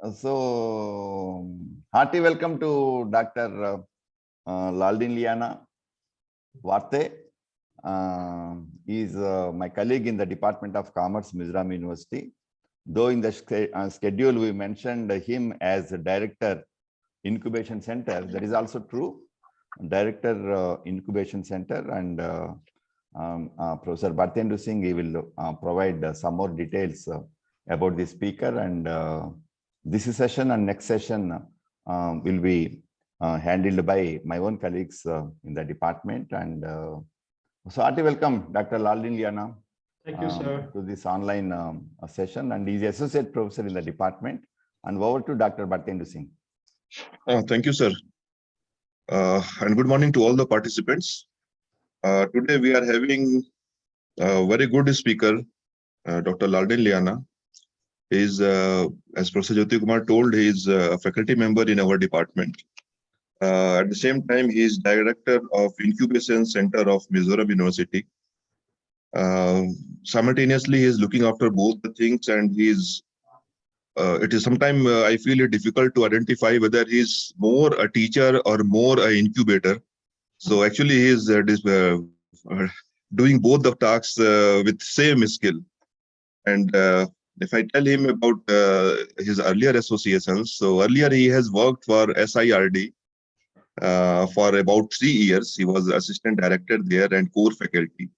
Hearty welcome to Dr. Laldinliana Varte. He is my colleague in the Department of Commerce, Mizoram University. Though in the schedule we mentioned him as Director Incubation Center, that is also true. Director Incubation Center, and Professor Bhartendu Singh, he will provide some more details about the speaker, and this session and next session will be handled by my own colleagues in the department. And so hearty welcome, Dr. Laldinliana. Thank you, sir. To this online session, and he's associate professor in the department. And over to Dr. Bhartendu Singh. Thank you, sir. And good morning to all the participants. Today we are having a very good speaker, Dr. Laldinliana. He is, as Professor Jyoti Kumar told, he is a faculty member in our department. At the same time, he is director of Incubation Center of Mizoram University. Simultaneously, he is looking after both the things, and he is. It is sometimes I feel it difficult to identify whether he is more a teacher or more an incubator. So actually, he is doing both the tasks with same skill. And if I tell him about his earlier associations, so earlier he has worked for SIRD for about 3 years. He was assistant director there and core faculty.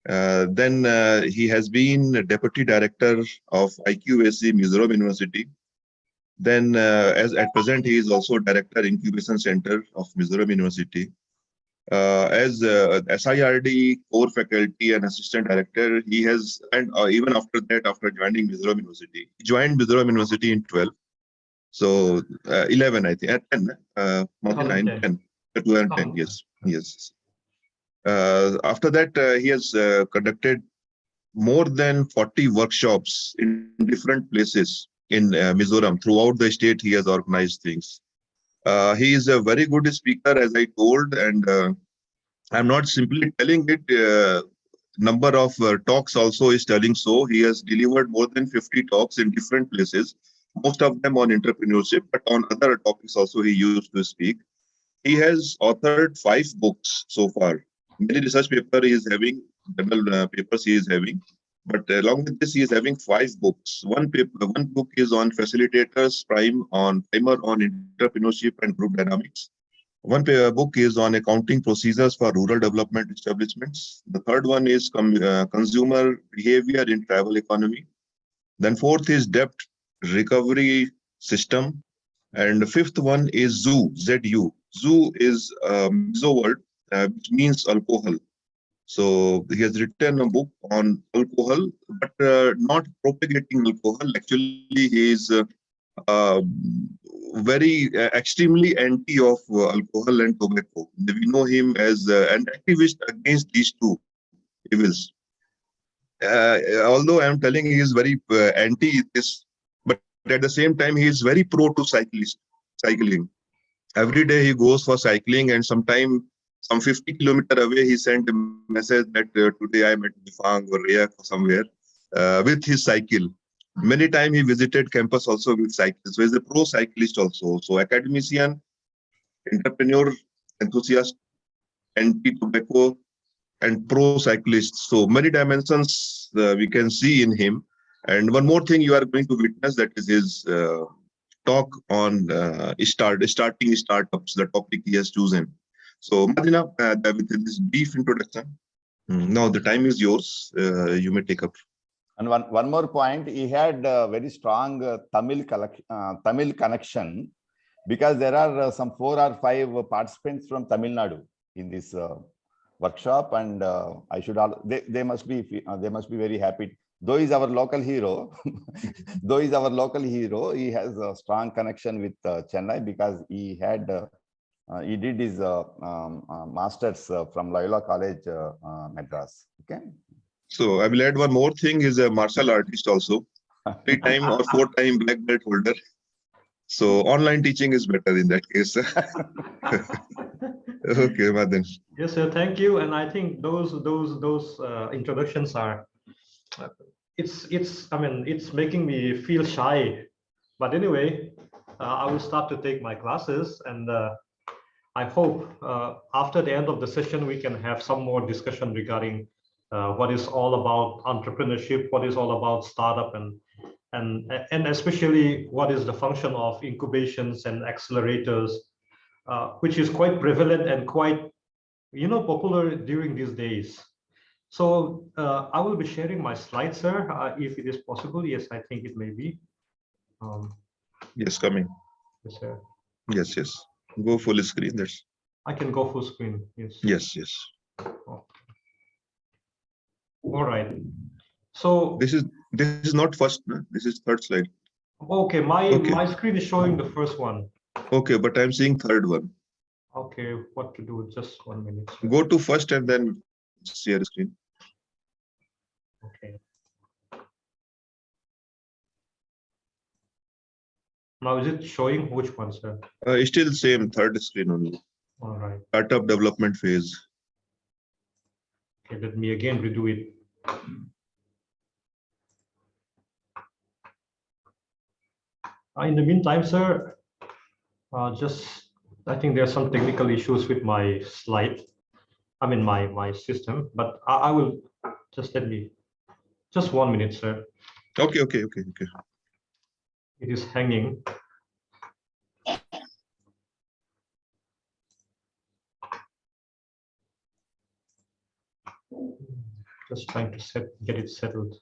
Then he has been deputy director of IQAC Mizoram University. Then as at present, he is also director Incubation Center of Mizoram University. As SIRD core faculty and assistant director, he has, and even after that, after joining Mizoram University, he joined Mizoram University in 12. So 11, I think, at 10, 10, 2010, yes, yes. After that, he has conducted more than 40 workshops in different places in Mizoram. Throughout the state, he has organized things. He is a very good speaker, as I told, and I'm not simply telling it. Number of talks also is telling so. He has delivered more than 50 talks in different places, most of them on entrepreneurship, but on other topics also he used to speak. He has authored 5 books so far. Many research papers he is having, several papers he is having, but along with this he is having 5 books. One book is on facilitators, primer on entrepreneurship and group dynamics. One book is on accounting procedures for rural development establishments. The third one is consumer behavior in travel economy. Then fourth is debt recovery system. And the fifth one is ZU, Z-U. ZU is Mizo word, which means alcohol. So he has written a book on alcohol, but not propagating alcohol. Actually, he is very extremely anti of alcohol and tobacco. We know him as an activist against these two evils. Although I am telling he is very anti this, but at the same time he is very pro to cycling. Every day he goes for cycling, and sometime some 50 kilometers away he sent a message that today I am at Bifang or Riyak or somewhere with his cycle. Many times he visited campus also with cyclists. So he's a pro cyclist also. So academician, entrepreneur, enthusiast, anti-tobacco, and pro cyclist. So many dimensions we can see in him. And one more thing you are going to witness, that is his talk on starting startups, the topic he has chosen. So Madina, with this brief introduction, now the time is yours. You may take up. And one more point, he had a very strong Tamil connection, because there are some 4 or 5 participants from Tamil Nadu in this workshop, and I should they must be very happy. Though he's our local hero, he has a strong connection with Chennai, because he did his masters from Loyola College, Madras. Okay. So I will add one more thing. He's a martial artist also, 3-time or 4-time black belt holder. So online teaching is better in that case. Okay, Madan. Yes, sir. Thank you. And I think those introductions are, it's making me feel shy But anyway, I will start to take my classes, and I hope after the end of the session, we can have some more discussion regarding what is all about entrepreneurship, what is all about startup, and especially what is the function of incubations and accelerators, which is quite prevalent and quite, popular during these days. So I will be sharing my slides, sir, if it is possible. Yes, I think it may be. Yes, coming. Yes, sir. Yes, yes. Go full screen. That's I can go full screen. Yes. yes, yes. All right. So This is not first. No? This is third slide. okay, my Okay. screen is showing the first one. Okay, but I'm seeing third one. Okay, what to do? Just 1 minute, sir. Go to first and then share screen. Okay. Now is it showing which one, sir? Still same third screen only. All right. Startup development phase. Okay, let me again redo it. In the meantime, sir, I think there are some technical issues with my slide. I mean, my system, but I will just just 1 minute, sir. Okay. It is hanging. Just trying to get it settled.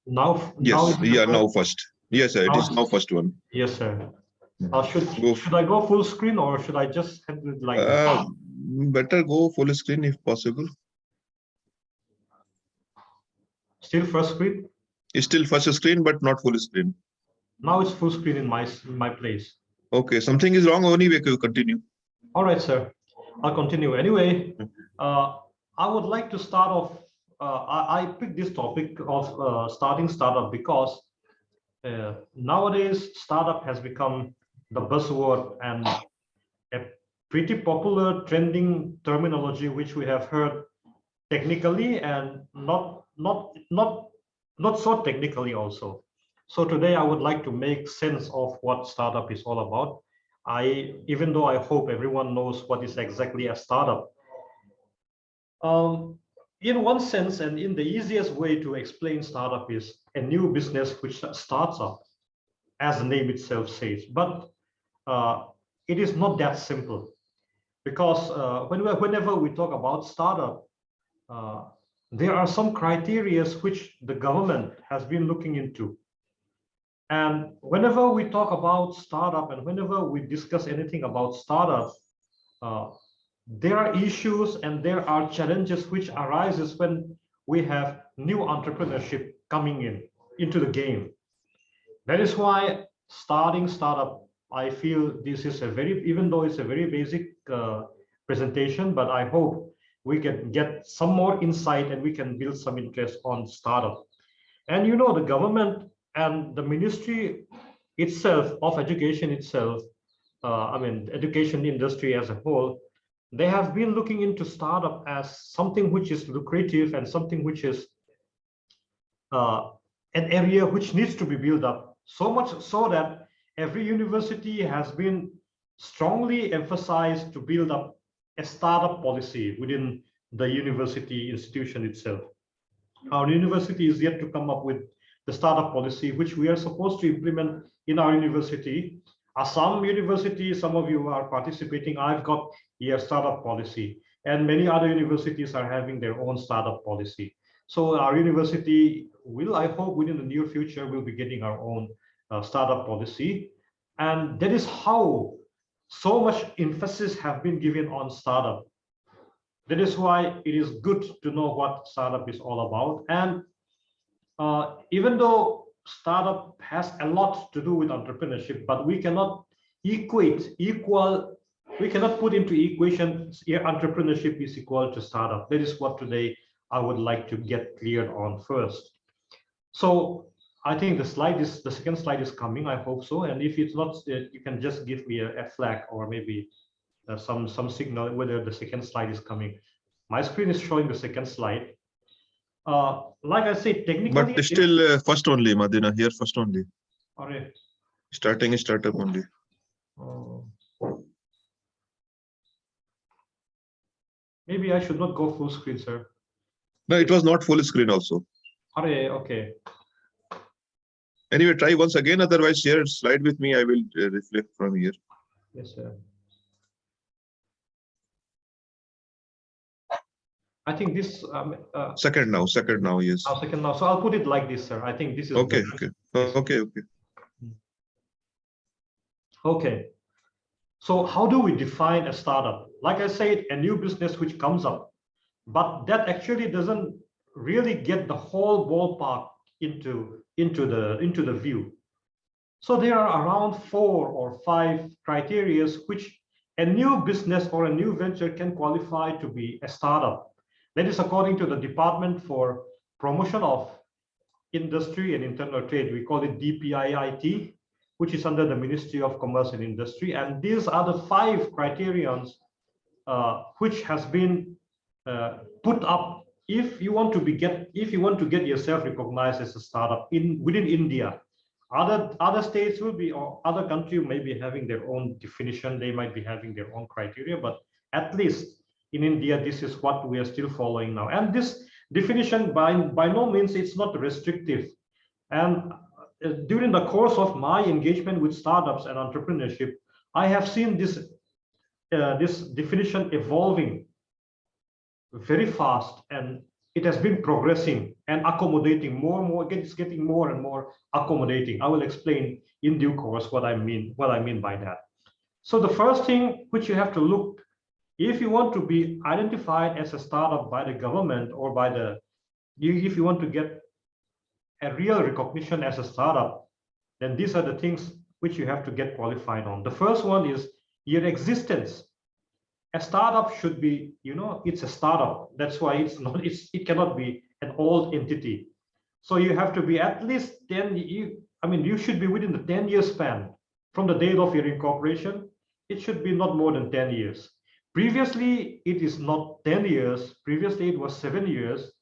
Now, Yes. Now first. Yes, sir. It Now is now first one. Yes, sir. Should I go full screen or should I just have it like this? Better go full screen if possible. Still first screen? It's still first screen, but not full screen. Now it's full screen in my place. Okay, something is wrong. Anyway, continue. All right, sir. I'll continue. Anyway, I would like to start off. I picked this topic of starting startup because nowadays startup has become the buzzword and a pretty popular trending terminology which we have heard technically and not so technically also. So today I would like to make sense of what startup is all about. Even though I hope everyone knows what is exactly a startup. In one sense, and in the easiest way to explain startup is a new business which starts up, as the name itself says. But it is not that simple, because whenever we talk about startup, there are some criteria which the government has been looking into. And whenever we talk about startup and whenever we discuss anything about startup, there are issues and there are challenges which arises when we have new entrepreneurship coming into the game. That is why starting startup, I feel this is even though it's a very basic presentation, but I hope we can get some more insight and we can build some interest on startup. And the government and the ministry itself of education itself, education industry as a whole, they have been looking into startup as something which is lucrative and something which is an area which needs to be built up, so much so that every university has been strongly emphasized to build up a startup policy within the university institution itself. Our university is yet to come up with the startup policy, which we are supposed to implement in our university. Assam University, some of you are participating. I've got a startup policy, and many other universities are having their own startup policy. So our university will, I hope, within the near future, will be getting our own startup policy. And that is how so much emphasis have been given on startup. That is why it is good to know what startup is all about. And even though startup has a lot to do with entrepreneurship, but we cannot we cannot put into equation entrepreneurship is equal to startup. That is what today I would like to get cleared on first. So I think the second slide is coming. I hope so. And if it's not, you can just give me a flag or maybe some signal whether the second slide is coming. My screen is showing the second slide. Like I said, technically, but still first only, Madina, here first only. Okay. Starting is startup only. Maybe I should not go full screen, sir. No, it was not full screen also. Okay. Anyway, try once again. Otherwise, share slide with me. I will reflect from here. Yes, sir. I think this second now, yes. Second now. So I'll put it like this, sir. I think this is okay. better. Okay. Okay. So how do we define a startup? Like I said, a new business which comes up, but that actually doesn't really get the whole ballpark into the view. So there are around 4 or 5 criteria which a new business or a new venture can qualify to be a startup. That is according to the Department for Promotion of Industry and Internal Trade. We call it DPIIT, which is under the Ministry of Commerce and Industry. And these are the 5 criterions which has been put up if you want to get yourself recognized as a startup within India. Other states will be, or other countries may be having their own definition. They might be having their own criteria, but at least in India, this is what we are still following now. And this definition, by no means, it's not restrictive. And during the course of my engagement with startups and entrepreneurship, I have seen this definition evolving very fast, and it has been progressing and accommodating more and more. It's getting more and more accommodating. I will explain in due course what I mean by that. So the first thing which you have to look, if you want to be identified as a startup by the government or if you want to get a real recognition as a startup, then these are the things which you have to get qualified on. The first one is your existence. A startup should be, it's a startup. That's why it cannot be an old entity. So you have to be at least 10. You should be within the 10-year span from the date of your incorporation. It should be not more than 10 years. Previously, it is not 10 years. Previously, it was 7 years.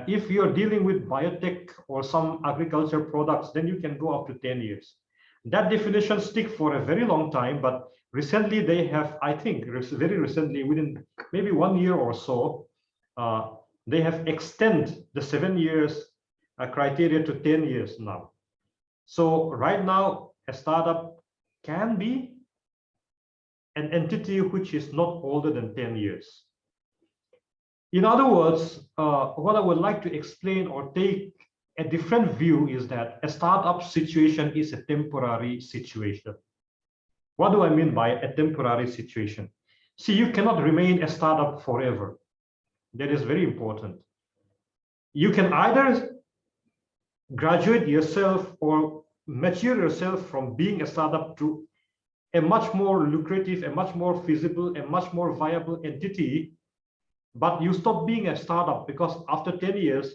If you're dealing with biotech or some agriculture products, then you can go up to 10 years. That definition sticks for a very long time, but recently they have, I think, very recently, within maybe 1 year or so, they have extended the 7 years criteria to 10 years now. So right now, a startup can be an entity which is not older than 10 years. In other words, what I would like to explain or take a different view is that a startup situation is a temporary situation. What do I mean by a temporary situation? See, you cannot remain a startup forever. That is very important. You can either graduate yourself or mature yourself from being a startup to a much more lucrative, a much more feasible, a much more viable entity, but you stop being a startup because after 10 years,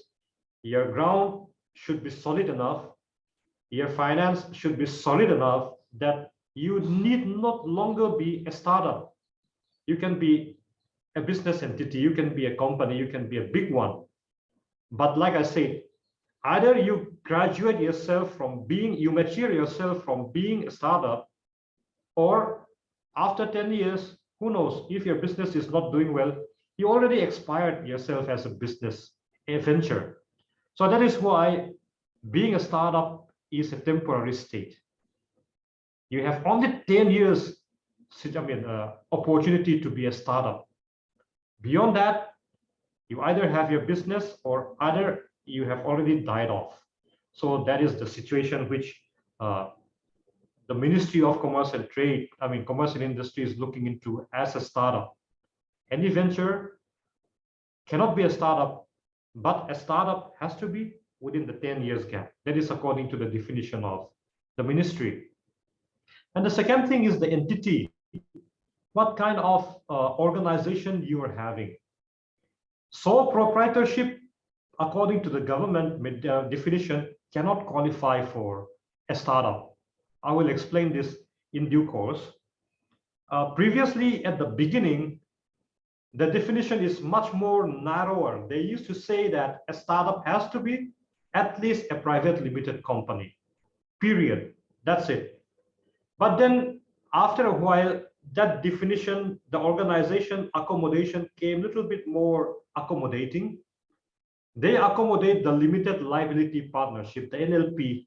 your ground should be solid enough, your finance should be solid enough that you need not longer be a startup. You can be a business entity, you can be a company, you can be a big one. But like I said, either you graduate yourself from being, you mature yourself from being a startup, or after 10 years, who knows, if your business is not doing well, you already expired yourself as a business, a venture. So that is why being a startup is a temporary state. You have only 10 years opportunity to be a startup. Beyond that, you either have your business or either you have already died off. So that is the situation which the Ministry of Commerce and Trade, Commerce and Industry is looking into as a startup. Any venture cannot be a startup, but a startup has to be within the 10 years gap. That is according to the definition of the ministry. And the second thing is the entity. What kind of organization you are having. Sole proprietorship, according to the government definition, cannot qualify for a startup. I will explain this in due course. Previously, at the beginning, the definition is much more narrower. They used to say that a startup has to be at least a private limited company, period. That's it. But then after a while, that definition, the organization accommodation came a little bit more accommodating. They accommodate the limited liability partnership, the NLP.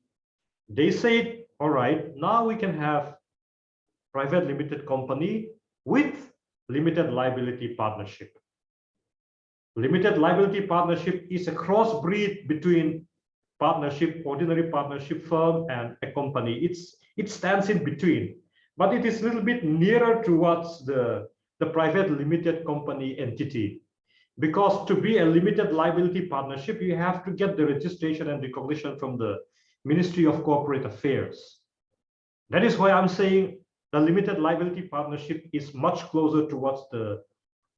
They said, all right, now we can have private limited company with limited liability partnership. Limited liability partnership is a crossbreed between partnership, ordinary partnership firm and a company. It stands in between, but it is a little bit nearer towards the private limited company entity. Because to be a limited liability partnership, you have to get the registration and recognition from the Ministry of Corporate Affairs. That is why I'm saying the limited liability partnership is much closer towards the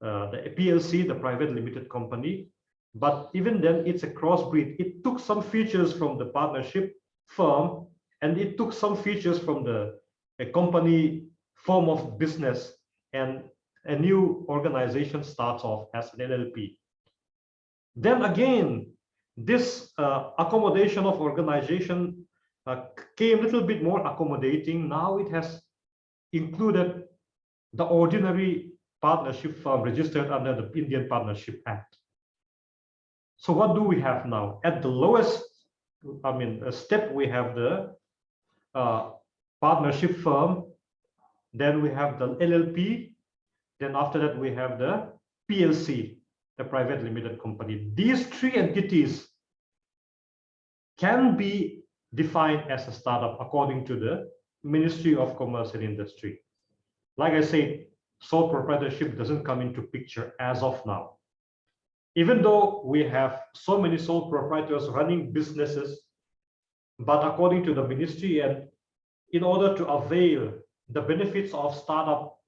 PLC, the private limited company. But even then, it's a crossbreed. It took some features from the partnership firm, and it took some features from the company form of business, and a new organization starts off as an LLP. Then again, this accommodation of organization came a little bit more accommodating. Now it has included the ordinary partnership firm registered under the Indian Partnership Act. So what do we have now? At the lowest, step, we have the partnership firm, then we have the LLP, then after that we have the PLC, the private limited company. These three entities can be defined as a startup according to the Ministry of Commerce and Industry. Like I said, sole proprietorship doesn't come into picture as of now. Even though we have so many sole proprietors running businesses, but according to the ministry, and in order to avail the benefits of startup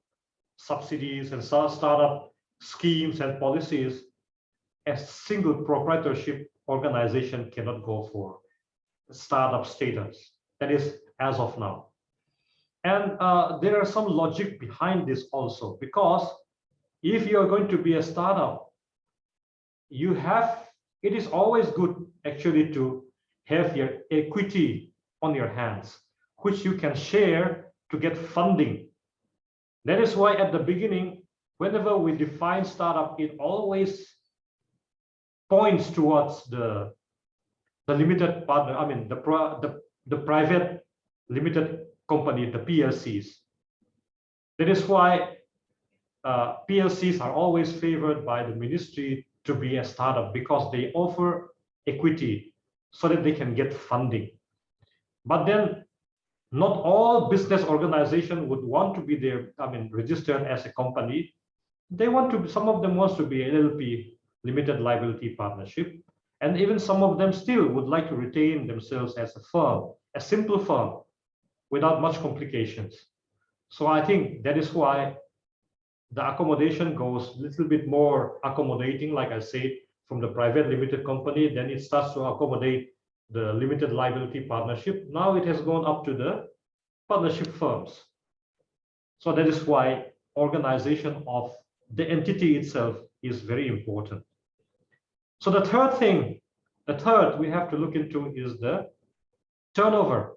subsidies and startup schemes and policies, a single proprietorship organization cannot go for startup status. That is as of now. And there are some logic behind this also, because if you're going to be a startup, it is always good actually to have your equity on your hands, which you can share to get funding. That is why at the beginning, whenever we define startup, it always points towards the limited partner, the private limited company, the PLCs. That is why PLCs are always favored by the ministry to be a startup, because they offer equity so that they can get funding. But then not all business organizations would want to be there, registered as a company. They want to, some of them wants to be LLP, limited liability partnership. And even some of them still would like to retain themselves as a firm, a simple firm without much complications. So I think that is why the accommodation goes a little bit more accommodating, like I said, from the private limited company, then it starts to accommodate the limited liability partnership. Now it has gone up to the partnership firms. So that is why organization of the entity itself is very important. So the third we have to look into is the turnover.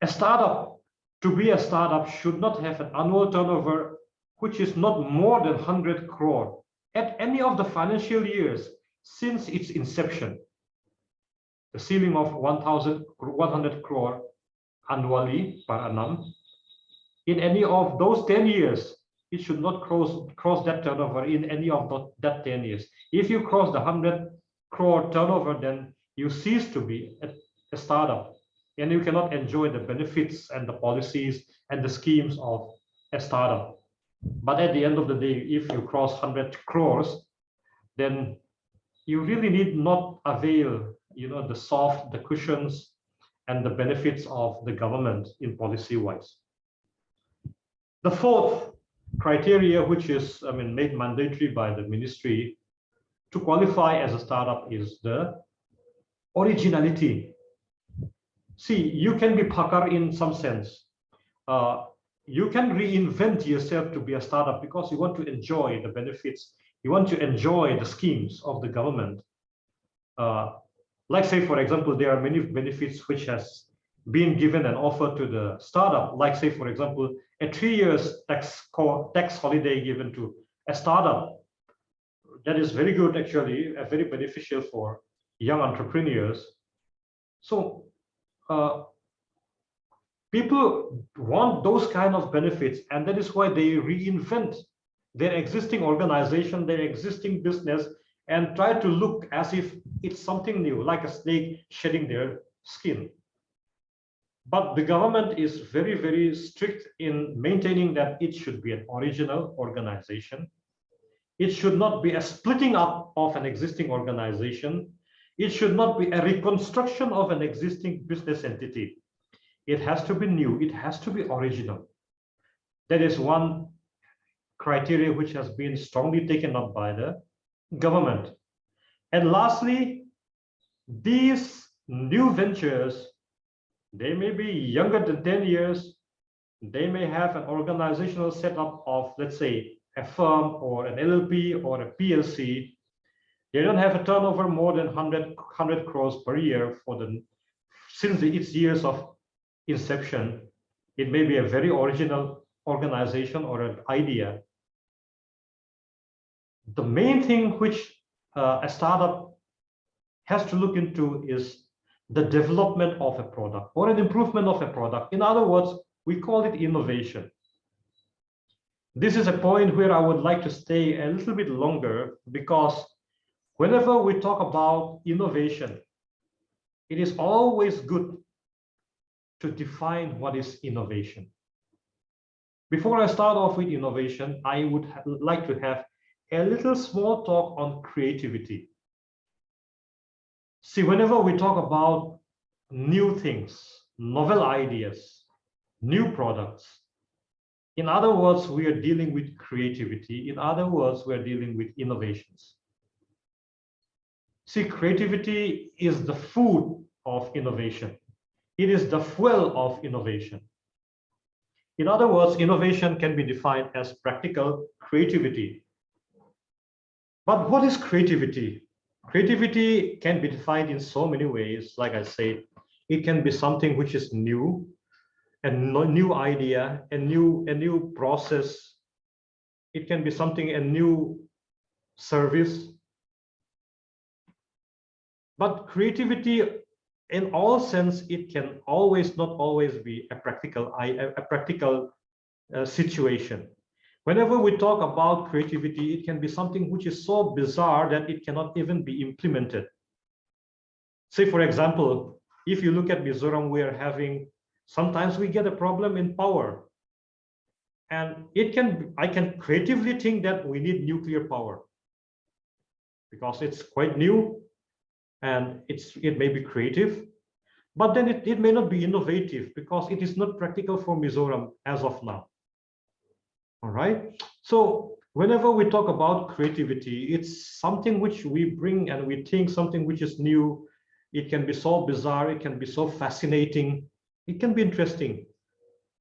A startup, to be a startup, should not have an annual turnover which is not more than 100 crore at any of the financial years since its inception. The ceiling of 100 crore annually per annum. In any of those 10 years, it should not cross that turnover in any of that 10 years. If you cross the 100 crore turnover, then you cease to be a startup, and you cannot enjoy the benefits and the policies and the schemes of a startup. But at the end of the day, if you cross 100 crores, then you really need not avail, the cushions and the benefits of the government in policy wise. The fourth criteria, which is, made mandatory by the ministry to qualify as a startup, is the originality. See, you can be pakar in some sense. You can reinvent yourself to be a startup because you want to enjoy the benefits. You want to enjoy the schemes of the government. Like say, for example, there are many benefits which has been given and offered to the startup. Like say, for example, a 3 years tax holiday given to a startup. That is very good, actually, very beneficial for young entrepreneurs. So people want those kind of benefits, and that is why they reinvent their existing organization, their existing business, and try to look as if it's something new, like a snake shedding their skin. But the government is very, very strict in maintaining that it should be an original organization. It should not be a splitting up of an existing organization. It should not be a reconstruction of an existing business entity. It has to be new. It has to be original. That is one criteria which has been strongly taken up by the government. And lastly, these new ventures, they may be younger than 10 years. They may have an organizational setup of, let's say, a firm or an LLP or a PLC. They don't have a turnover more than 100 crores per year since its years of inception. It may be a very original organization or an idea. The main thing which a startup has to look into is the development of a product or an improvement of a product. In other words, we call it innovation. This is a point where I would like to stay a little bit longer, because whenever we talk about innovation, it is always good to define what is innovation. Before I start off with innovation, I would like to have a little small talk on creativity. See, whenever we talk about new things, novel ideas, new products, in other words, we are dealing with creativity. In other words, we are dealing with innovations. See, creativity is the food of innovation. It is the fuel of innovation. In other words, innovation can be defined as practical creativity. But what is creativity? Creativity can be defined in so many ways. Like I said, it can be something which is new, a new idea, a new process. It can be something, a new service. But creativity, in all sense, it can not always be a practical situation. Whenever we talk about creativity, it can be something which is so bizarre that it cannot even be implemented. Say, for example, if you look at Mizoram, sometimes we get a problem in power. And I can creatively think that we need nuclear power because it's quite new and it may be creative, but then it may not be innovative because it is not practical for Mizoram as of now. All right. So whenever we talk about creativity, it's something which we bring and we think something which is new. It can be so bizarre. It can be so fascinating. It can be interesting.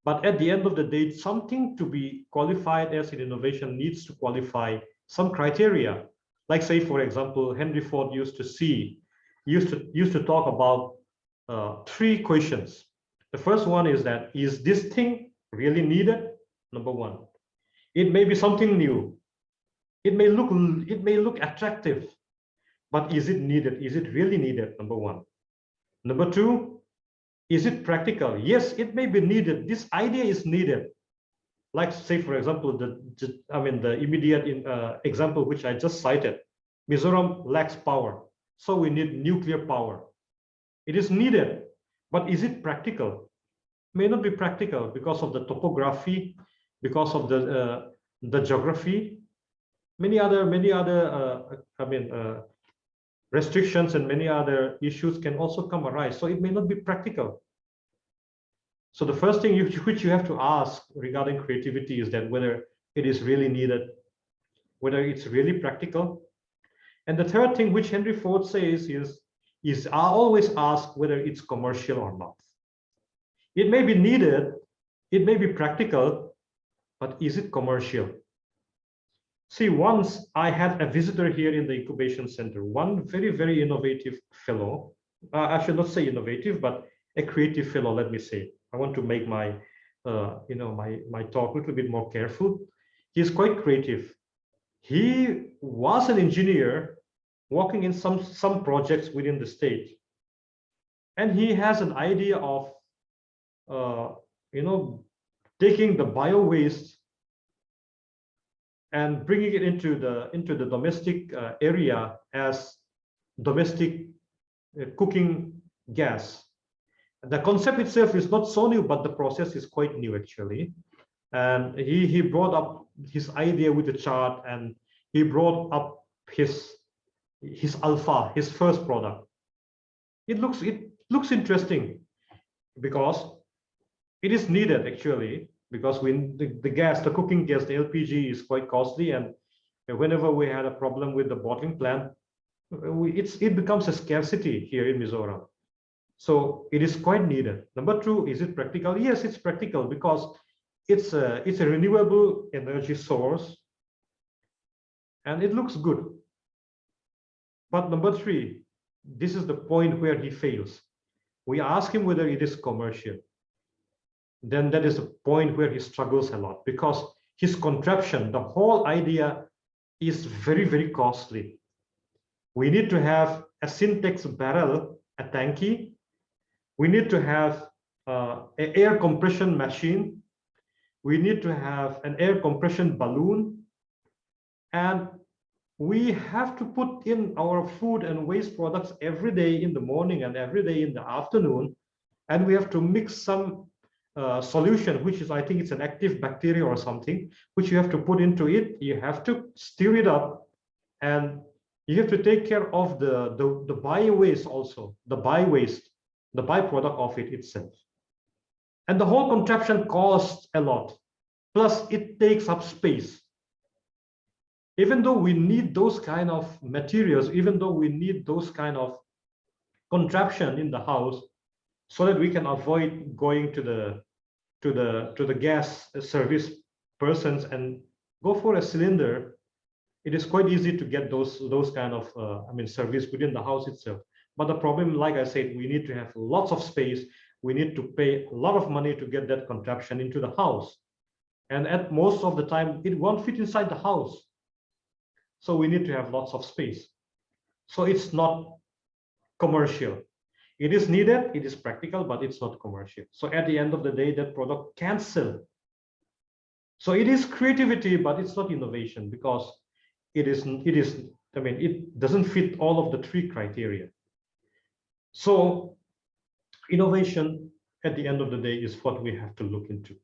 But at the end of the day, something to be qualified as an innovation needs to qualify some criteria. Like say, for example, Henry Ford used to talk about 3 questions. The first one is that, is this thing really needed? Number 1. It may be something new. It may look attractive, but is it needed? Is it really needed? Number 1. Number 2, is it practical? Yes, it may be needed. This idea is needed. Like say, for example, the immediate example which I just cited. Mizoram lacks power, so we need nuclear power. It is needed, but is it practical? May not be practical because of the topography, because of the geography, many other restrictions and many other issues can also come arise. So it may not be practical. So the first thing which you have to ask regarding creativity is that whether it is really needed, whether it's really practical. And the third thing which Henry Ford says is I always ask whether it's commercial or not. It may be needed, it may be practical, but is it commercial? See, once I had a visitor here in the incubation center, one very, very innovative fellow. I should not say innovative, but a creative fellow, let me say. I want to make my, my talk a little bit more careful. He's quite creative. He was an engineer working in some projects within the state. And he has an idea of, taking the bio waste and bringing it into the domestic area as domestic cooking gas. The concept itself is not so new, but the process is quite new actually. And he brought up his idea with the chart, and he brought up his alpha, his first product. It looks interesting because it is needed actually, because the cooking gas, the LPG is quite costly, and whenever we had a problem with the bottling plant, it becomes a scarcity here in Mizoram. So it is quite needed. Number two, is it practical? Yes, it's practical because it's a renewable energy source and it looks good. But number three, this is the point where he fails. We ask him whether it is commercial. Then that is the point where he struggles a lot, because his contraption, the whole idea is very, very costly. We need to have a syntax barrel, a tanky. We need to have an air compression machine. We need to have an air compression balloon. And we have to put in our food and waste products every day in the morning and every day in the afternoon. And we have to mix some solution, which is, I think it's an active bacteria or something, which you have to put into it. You have to stir it up, and you have to take care of the bio waste also, the byproduct of it itself. And the whole contraption costs a lot. Plus, it takes up space. Even though we need those kind of materials, even though we need those kind of contraption in the house, so that we can avoid going to the gas service persons and go for a cylinder, it is quite easy to get those kind of service within the house itself. But the problem, like I said, we need to have lots of space. We need to pay a lot of money to get that contraption into the house. And at most of the time, it won't fit inside the house. So we need to have lots of space. So it's not commercial. It is needed, it is practical, but it's not commercial. So at the end of the day, that product can't sell. So it is creativity, but it's not innovation, because it doesn't fit all of the three criteria. So innovation at the end of the day is what we have to look into.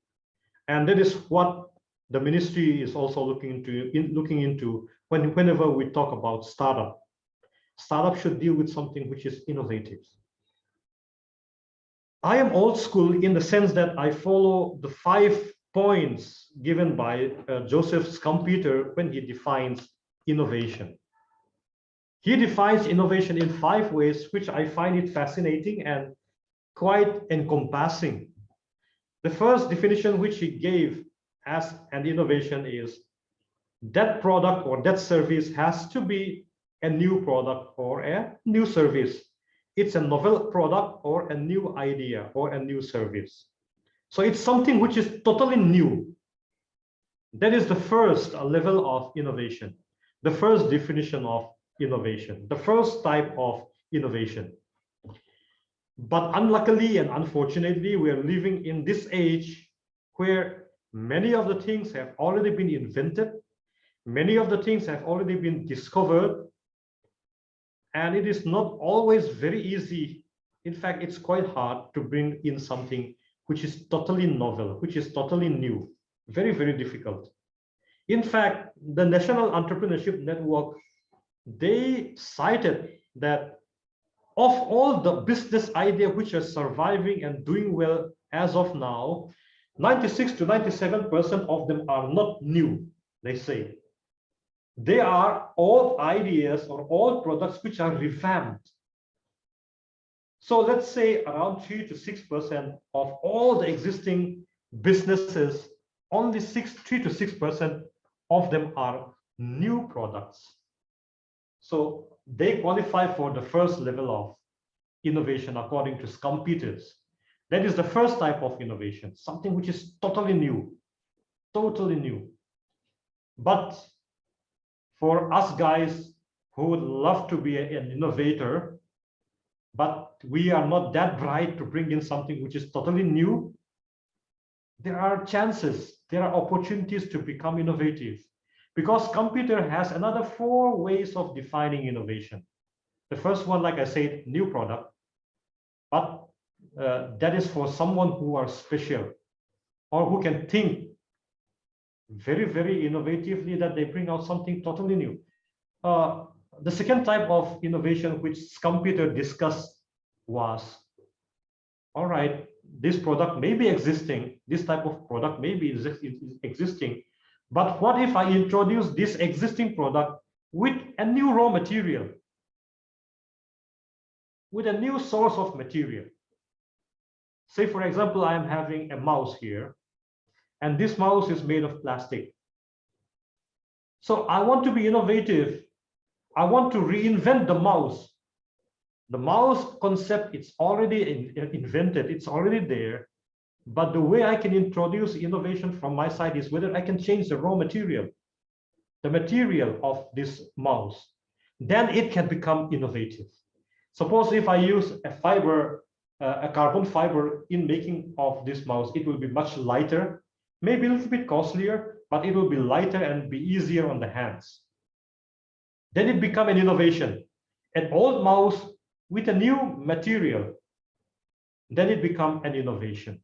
And that is what the ministry is also looking into whenever we talk about startup. Startup should deal with something which is innovative. I am old school in the sense that I follow the 5 points given by Joseph Schumpeter when he defines innovation. He defines innovation in 5 ways, which I find it fascinating and quite encompassing. The first definition which he gave as an innovation is that product or that service has to be a new product or a new service. It's a novel product or a new idea or a new service. So it's something which is totally new. That is the first level of innovation, the first definition of innovation, the first type of innovation. But unluckily and unfortunately, we are living in this age where many of the things have already been invented, many of the things have already been discovered, and it is not always very easy. In fact, it's quite hard to bring in something which is totally novel, which is totally new. Very, very difficult. In fact, the National Entrepreneurship Network, they cited that of all the business idea which are surviving and doing well as of now, 96 to 97% of them are not new, they say. They are all ideas or all products which are revamped. So let's say around 3 to 6% of all the existing businesses, only 3 to 6% of them are new products. So they qualify for the first level of innovation according to competitors. That is the first type of innovation, something which is totally new, totally new. But for us guys who would love to be an innovator, but we are not that bright to bring in something which is totally new, there are chances, there are opportunities to become innovative, because computer has another 4 ways of defining innovation. The first one, like I said, new product, but that is for someone who are special or who can think very, very innovatively, that they bring out something totally new. The second type of innovation which computer discussed was, all right, this product may be existing, this type of product may be existing, but what if I introduce this existing product with a new raw material, with a new source of material? Say, for example, I am having a mouse here, and this mouse is made of plastic. So I want to be innovative. I want to reinvent the mouse. The mouse concept, it's already invented, it's already there. But the way I can introduce innovation from my side is whether I can change the raw material, the material of this mouse. Then it can become innovative. Suppose if I use a fiber, a carbon fiber in making of this mouse, it will be much lighter, maybe a little bit costlier, but it will be lighter and be easier on the hands. Then it become an innovation. An old mouse with a new material, then it become an innovation.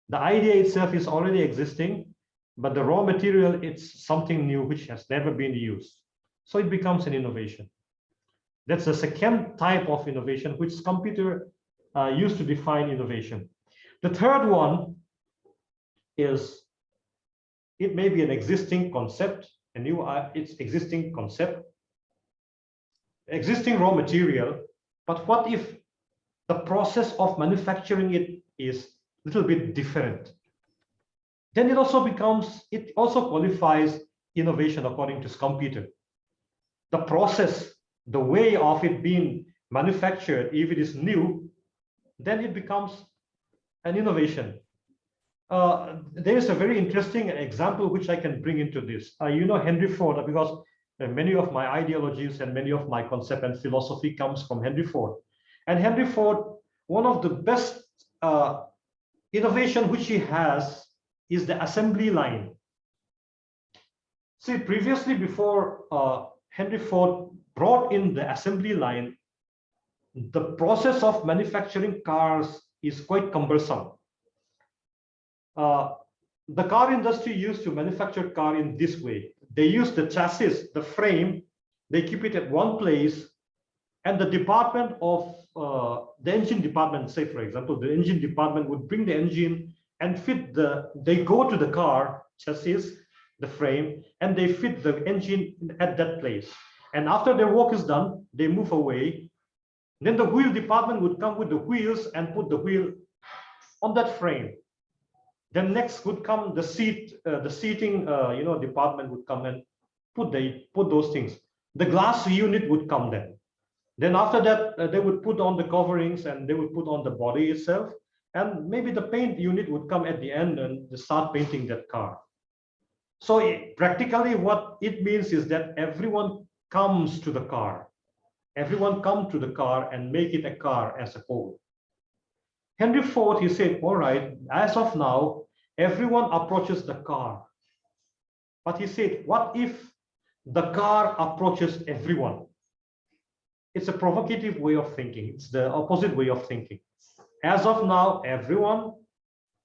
The idea itself is already existing, but the raw material, it's something new which has never been used. So it becomes an innovation. That's the second type of innovation which computer used to define innovation. The third one is, it may be an existing concept, a new it's existing concept, existing raw material, but what if the process of manufacturing it is a little bit different? Then it also qualifies innovation according to computer. The process, the way of it being manufactured, if it is new, then it becomes an innovation. There is a very interesting example which I can bring into this. You know Henry Ford, because many of my ideologies and many of my concept and philosophy comes from Henry Ford. And Henry Ford, one of the best innovation which he has is the assembly line. See, previously, before Henry Ford brought in the assembly line, the process of manufacturing cars is quite cumbersome. The car industry used to manufacture car in this way. They use the chassis, the frame, they keep it at one place, and the department of the engine department, say for example, the engine department would bring the engine and fit they go to the car chassis, the frame, and they fit the engine at that place. And after their work is done, they move away. Then the wheel department would come with the wheels and put the wheel on that frame. Then next would come the seating, department would come and put those things. The glass unit would come then. Then after that, they would put on the coverings and they would put on the body itself. And maybe the paint unit would come at the end and start painting that car. So practically what it means is that everyone comes to the car. Everyone come to the car and make it a car as a whole. Henry Ford, he said, all right, as of now, everyone approaches the car. But he said, what if the car approaches everyone? It's a provocative way of thinking. It's the opposite way of thinking. As of now, everyone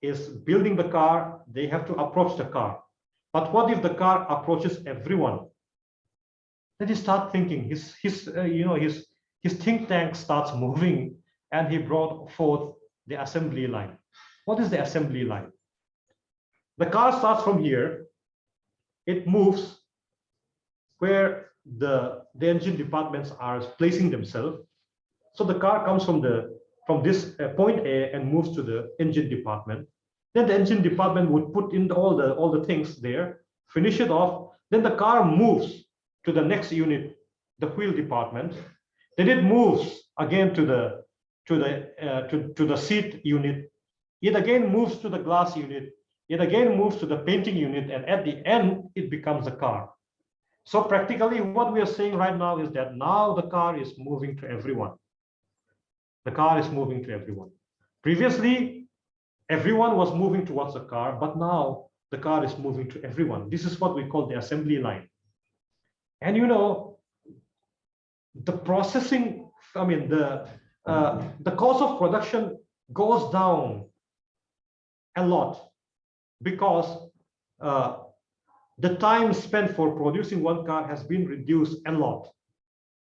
is building the car. They have to approach the car. But what if the car approaches everyone? Then he start thinking. His his think tank starts moving, and he brought forth the assembly line. What is the assembly line? The car starts from here, it moves where the engine departments are placing themselves. So the car comes from this point A and moves to the engine department. Then the engine department would put in all the things there, finish it off. Then the car moves to the next unit, the wheel department. Then it moves again to the seat unit. It again moves to the glass unit. It again moves to the painting unit, and at the end, it becomes a car. So practically, what we are saying right now is that now the car is moving to everyone. The car is moving to everyone. Previously, everyone was moving towards the car, but now the car is moving to everyone. This is what we call the assembly line. And you know, the processing, I mean, the cost of production goes down a lot because the time spent for producing one car has been reduced a lot.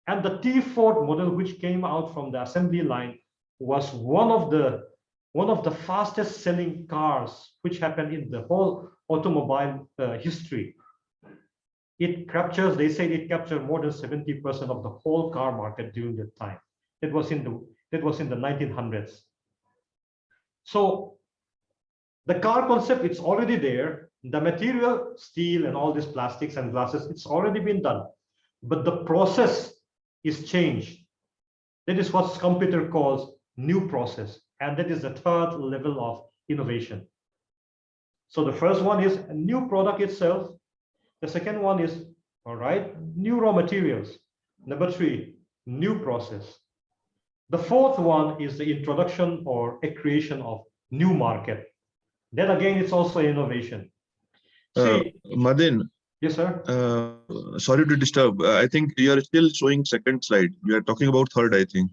And the T4 model, which came out from the assembly line, was one of the fastest selling cars which happened in the whole automobile history. It captures, they say it captured more than 70% of the whole car market during that time. It was in the 1900s. So the car concept, it's already there. The material, steel and all these plastics and glasses, it's already been done. But the process is changed. That is what computer calls new process. And that is the third level of innovation. So the first one is a new product itself. The second one is, all right, new raw materials. Number 3, new process. The fourth one is the introduction or a creation of new market. Then again, it's also innovation. See, Madin, yes, sir. sorry to disturb. I think you are still showing second slide. You are talking about third, I think.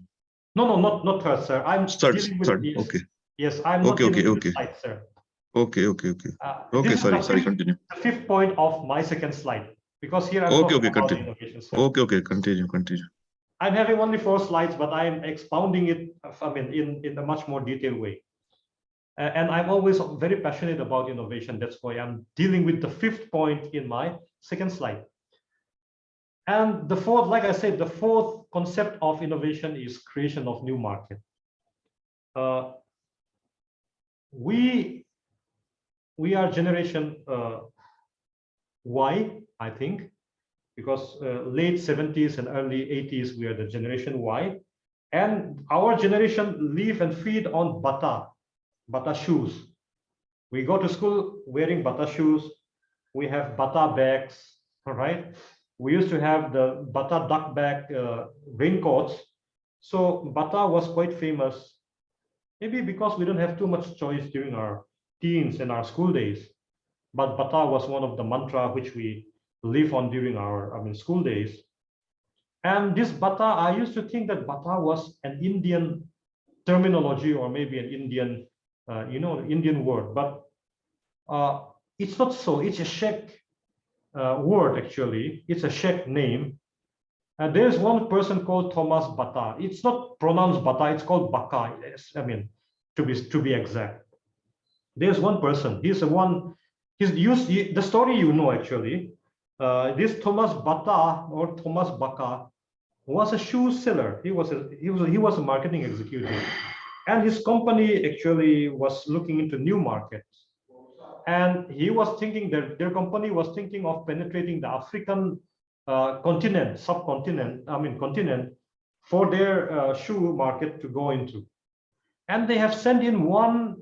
No, not third, sir. I'm dealing with third. yes. Okay. Yes, I'm not dealing with slide, sir. Okay. Okay, sorry, continue. The 5th point of my second slide, because here I'm Okay, talking about continue. innovation, sir. Okay, continue. I'm having only 4 slides, but I am expounding it, I mean, in a much more detailed way. And I'm always very passionate about innovation. That's why I'm dealing with the 5th point in my second slide. And the fourth, like I said, the fourth concept of innovation is creation of new market. We are generation Y, I think, because late 70s and early 80s, we are the generation Y. And our generation live and feed on bata shoes. We go to school wearing bata shoes. We have bata bags, all right? We used to have the bata duck bag raincoats. So bata was quite famous, maybe because we don't have too much choice during our teens and our school days. But bata was one of the mantra which we live on during our school days. And this bata, I used to think that bata was an Indian terminology or maybe an Indian, Indian word, but it's not so. It's a Czech word, actually. It's a Czech name. There's one person called Thomas Bata. It's not pronounced Bata, it's called Baka. To be exact. There's one person. He's used the story, actually. This Thomas Bata or Thomas Baka was a shoe seller. He was a marketing executive, and his company actually was looking into new markets. And he was thinking that their company was thinking of penetrating the African continent for their shoe market to go into. And they have sent in one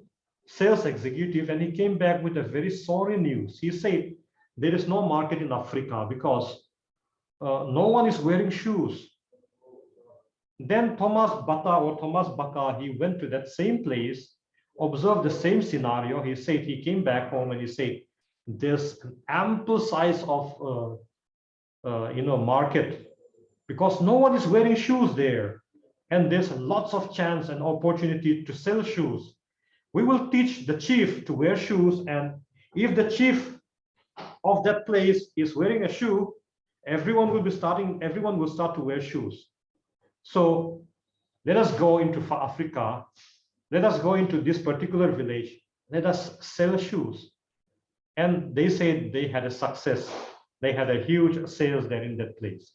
sales executive, and he came back with a very sorry news. He said there is no market in Africa because no one is wearing shoes. Then Thomas Baka, he went to that same place, observed the same scenario. He said he came back home and he said there's an ample size of market because no one is wearing shoes there, and there's lots of chance and opportunity to sell shoes. We will teach the chief to wear shoes, and if the chief of that place is wearing a shoe, everyone will start to wear shoes. So let us go into Africa. Let us go into this particular village. Let us sell shoes. And they said they had a success. They had a huge sales there in that place.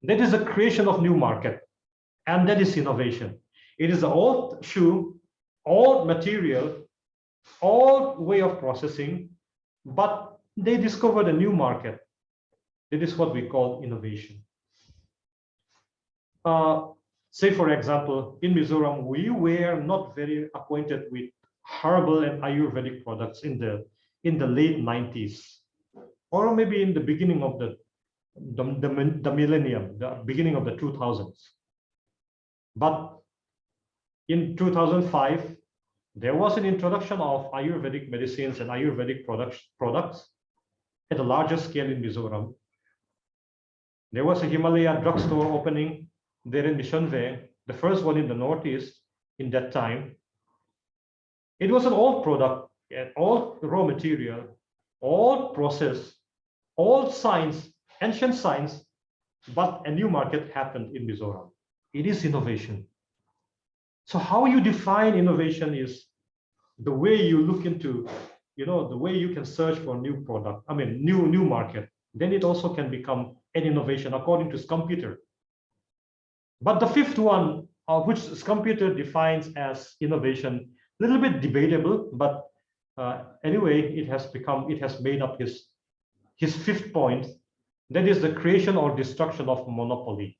That is the creation of new market. And that is innovation. It is the old shoe, old material, old way of processing, but they discovered a new market. That is what we call innovation. Say, for example, in Mizoram, we were not very acquainted with herbal and Ayurvedic products in the late 90s, or maybe in the beginning of the millennium, the beginning of the 2000s. But in 2005, there was an introduction of Ayurvedic medicines and Ayurvedic products at a larger scale in Mizoram. There was a Himalaya drugstore opening there in Missionve, the first one in the Northeast in that time. It was an old product, old raw material, old process, old science, ancient science, but a new market happened in Mizoram. It is innovation. So how you define innovation is the way you look into, the way you can search for new product, new market. Then it also can become an innovation according to Scumpeter. But the fifth one, which Scumpeter defines as innovation, a little bit debatable, but anyway, it has made up his fifth point. That is the creation or destruction of monopoly.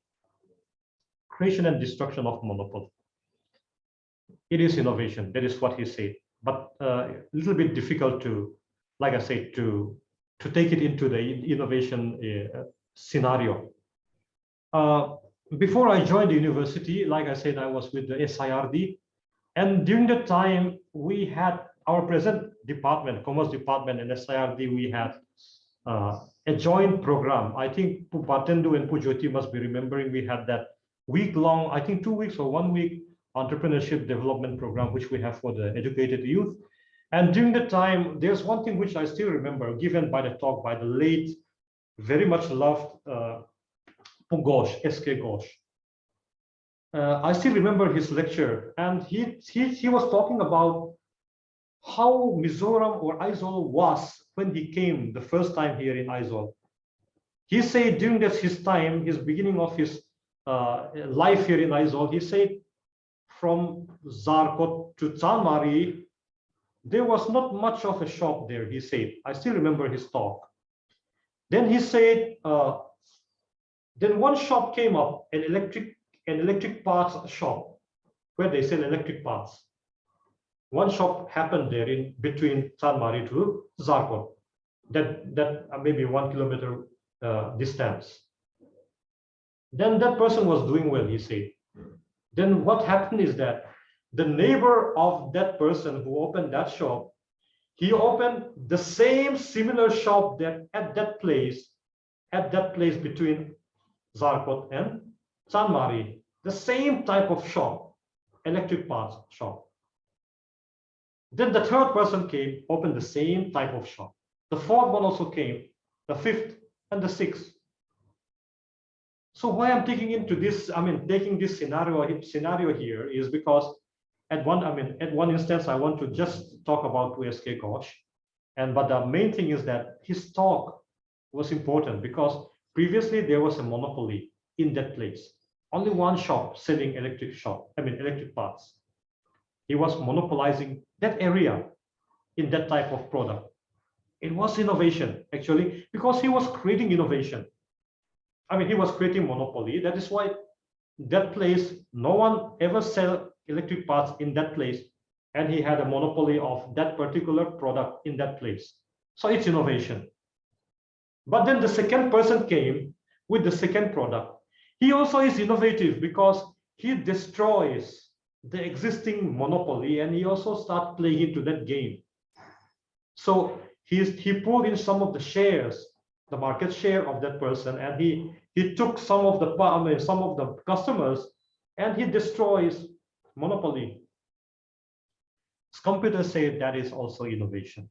Creation and destruction of monopoly. It is innovation. That is what he said. But a little bit difficult to, like I said, to take it into the innovation scenario. Before I joined the university, like I said, I was with the SIRD. And during the time, we had our present department, Commerce Department and SIRD, we had a joint program. I think Pu Patendu and Pu Jyoti must be remembering we had that week-long, I think 2 weeks or 1 week entrepreneurship development program, which we have for the educated youth. And during the time, there's one thing which I still remember, given by the talk by the late, very much loved Ghosh, S.K. Ghosh. I still remember his lecture, and he was talking about how Mizoram or Aizawl was when he came the first time here in Aizawl. He said during his beginning of his life here in Aizawl, he said from Zarkot to Tsalmari, there was not much of a shop there, he said. I still remember his talk. Then he said, then one shop came up, an electric parts shop, where they sell electric parts. One shop happened there in between Tsalmari to Zarkot, that maybe 1 kilometer distance. Then that person was doing well, he said. Then what happened is that the neighbor of that person who opened that shop, he opened the same similar shop that at that place between Zarkot and Tsalmari, the same type of shop, electric parts shop. Then the third person came, opened the same type of shop. The fourth one also came, the fifth and the sixth. So why I'm taking into this, taking this scenario here is because at one instance, I want to just talk about S.K. Ghosh. But the main thing is that his talk was important because previously there was a monopoly in that place. Only one shop selling electric parts. He was monopolizing that area in that type of product. It was innovation, actually, because he was creating innovation. He was creating monopoly. That is why that place, no one ever sell electric parts in that place. And he had a monopoly of that particular product in that place. So it's innovation. But then the second person came with the second product. He also is innovative because he destroys the existing monopoly and he also starts playing into that game. So he pulled in some of the shares, the market share of that person, and he took some of the customers and he destroys monopoly. Scumpeter said that is also innovation.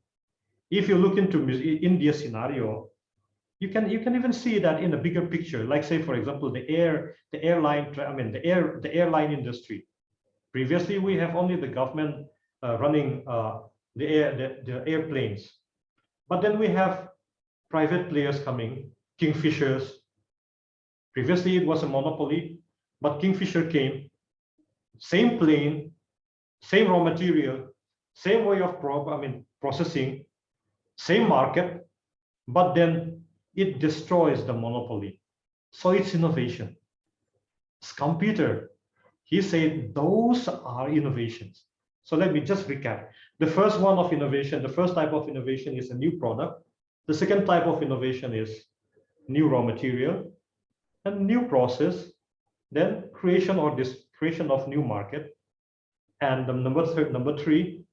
If you look into India scenario, You can even see that in a bigger picture, like say, for example, the airline industry. Previously, we have only the government running the airplanes, but then we have private players coming, Kingfishers. Previously, it was a monopoly, but Kingfisher came, same plane, same raw material, same way of processing, same market, but then it destroys the monopoly. So it's innovation. Scumpeter, he said those are innovations. So let me just recap. The first one of innovation, the first type of innovation is a new product. The second type of innovation is new raw material and new process, then creation of new market. And the number three,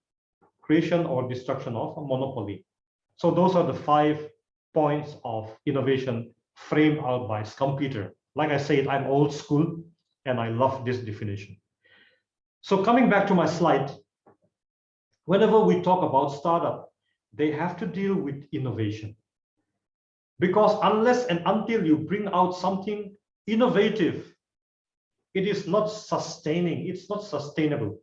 creation or destruction of a monopoly. So those are the 5 points of innovation framed out by Scumpeter. Like I said, I'm old school and I love this definition. So coming back to my slide, whenever we talk about startup, they have to deal with innovation. Because unless and until you bring out something innovative, it is not sustaining, it's not sustainable.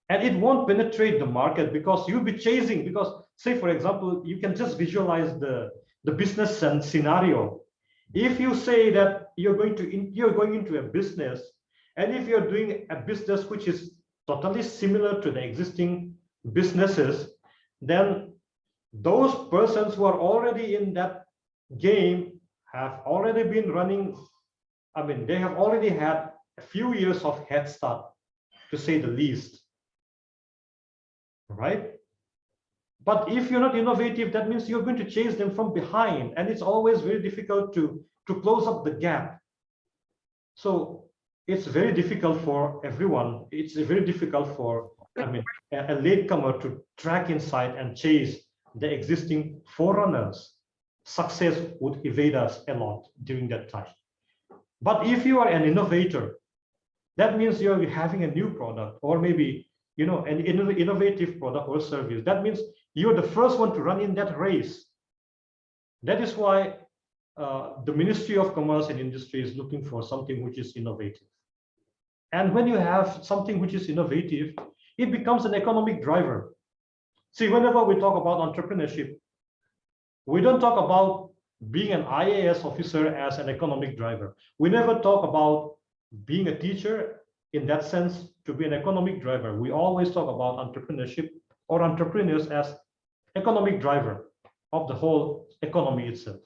And it won't penetrate the market because you'll be chasing, because say, for example, you can just visualize the business scenario. If you say that you're going into a business, and if you're doing a business which is totally similar to the existing businesses, then those persons who are already in that game have already been running. I mean, they have already had a few years of head start, to say the least. Right? But if you're not innovative, that means you're going to chase them from behind, and it's always very difficult to close up the gap. So it's very difficult for everyone. It's very difficult for, a latecomer to track inside and chase the existing forerunners. Success would evade us a lot during that time. But if you are an innovator, that means you're having a new product, or maybe an innovative product or service. That means you're the first one to run in that race. That is why the Ministry of Commerce and Industry is looking for something which is innovative. And when you have something which is innovative, it becomes an economic driver. See, whenever we talk about entrepreneurship, we don't talk about being an IAS officer as an economic driver. We never talk about being a teacher in that sense to be an economic driver. We always talk about entrepreneurship or entrepreneurs as economic driver of the whole economy itself.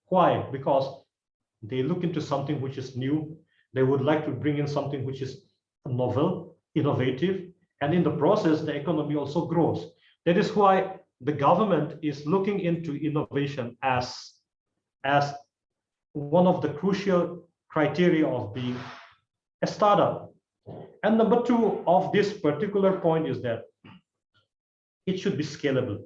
Why? Because they look into something which is new. They would like to bring in something which is novel, innovative, and in the process, the economy also grows. That is why the government is looking into innovation as one of the crucial criteria of being a startup. And number two of this particular point is that it should be scalable.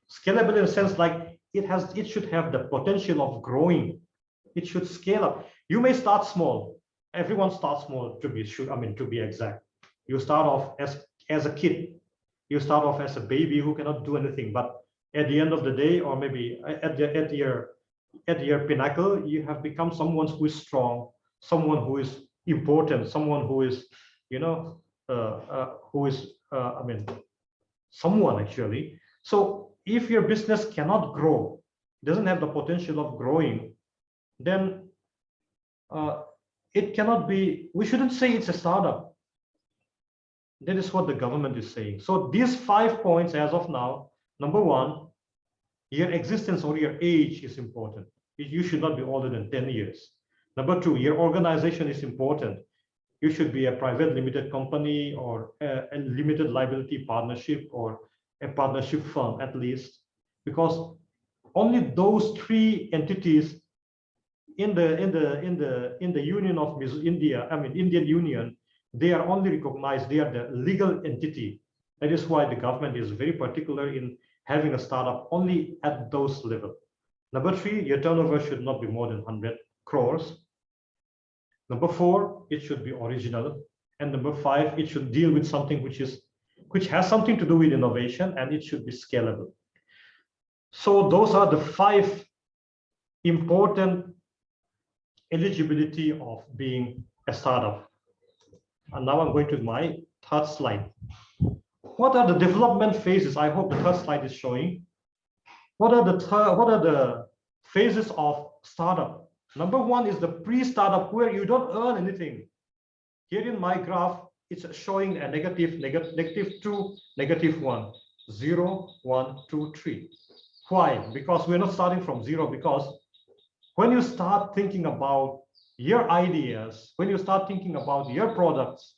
Scalable in a sense like it should have the potential of growing. It should scale up. You may start small. Everyone starts small, to be exact. You start off as a kid. You start off as a baby who cannot do anything. But at the end of the day, or maybe at your pinnacle, you have become someone who is strong, someone who is important, someone who is, someone actually. So if your business cannot grow, doesn't have the potential of growing, then it cannot be, we shouldn't say it's a startup. That is what the government is saying. So these 5 points as of now, number one, your existence or your age is important. You should not be older than 10 years. Number two, your organization is important. You should be a private limited company or a limited liability partnership or a partnership firm at least, because only those 3 entities in the Union of Indian Union, they are only recognized, they are the legal entity. That is why the government is very particular in having a startup only at those levels. Number 3, your turnover should not be more than 100 crores. Number 4, it should be original. And number 5, it should deal with something which has something to do with innovation, and it should be scalable. So those are the 5 important eligibility of being a startup. And now I'm going to my third slide. What are the development phases? I hope the third slide is showing. What are the phases of startup? Number one is the pre-startup, where you don't earn anything. Here in my graph, it's showing a negative 2, -1, 0, 1, 2, 3. Why? Because we're not starting from 0. Because when you start thinking about your ideas, when you start thinking about your products,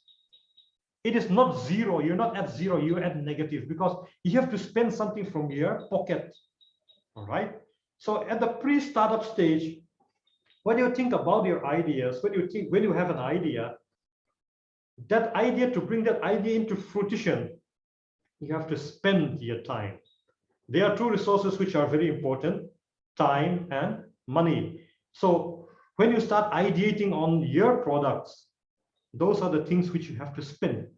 it is not 0. You're not at 0. You're at negative, because you have to spend something from your pocket. All right. So at the pre-startup stage, when you think about your ideas, when you have an idea, that idea, to bring that idea into fruition, you have to spend your time. There are two resources which are very important: time and money. So when you start ideating on your products, those are the things which you have to spend.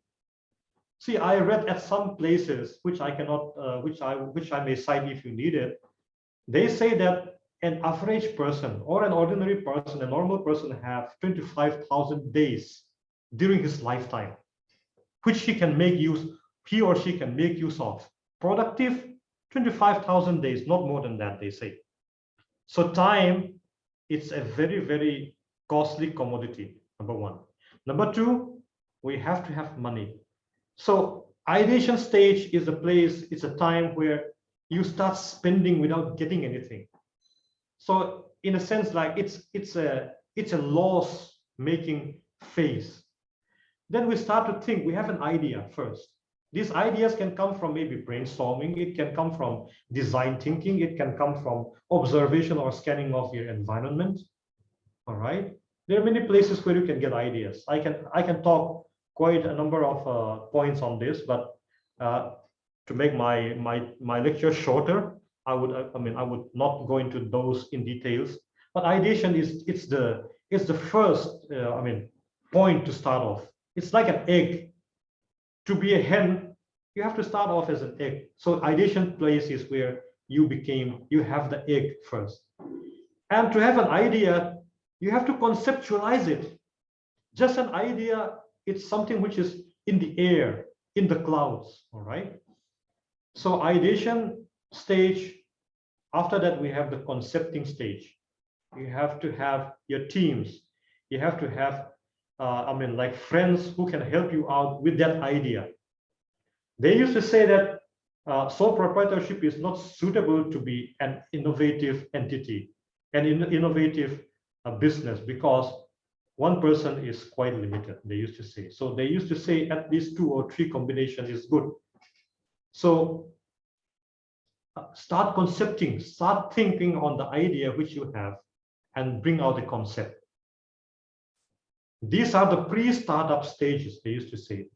See, I read at some places, which I cannot, which I may cite if you need it. They say that an average person, or an ordinary person, a normal person, have 25,000 days during his lifetime, which he or she can make use of. Productive, 25,000 days, not more than that, they say. So time, it's a very, very costly commodity, number one. Number two, we have to have money. So ideation stage is a place, it's a time where you start spending without getting anything. So in a sense, like it's a loss making phase. Then we start to think. We have an idea first. These ideas can come from maybe brainstorming, it can come from design thinking, it can come from observation or scanning of your environment. All right. There are many places where you can get ideas. I can talk quite a number of points on this, but to make my lecture shorter, I would not go into those in details. But ideation is the first point to start off. It's like an egg. To be a hen, you have to start off as an egg. So ideation place is where you have the egg first. And to have an idea, you have to conceptualize it. Just an idea, it's something which is in the air, in the clouds, all right? So ideation stage, after that we have the concepting stage. You have to have your teams. You have to have like friends who can help you out with that idea. They used to say that sole proprietorship is not suitable to be an innovative entity, an innovative business, because one person is quite limited, they used to say. So they used to say at least 2 or 3 combinations is good. So start concepting, start thinking on the idea which you have, and bring out the concept. These are the pre-startup stages, they used to say.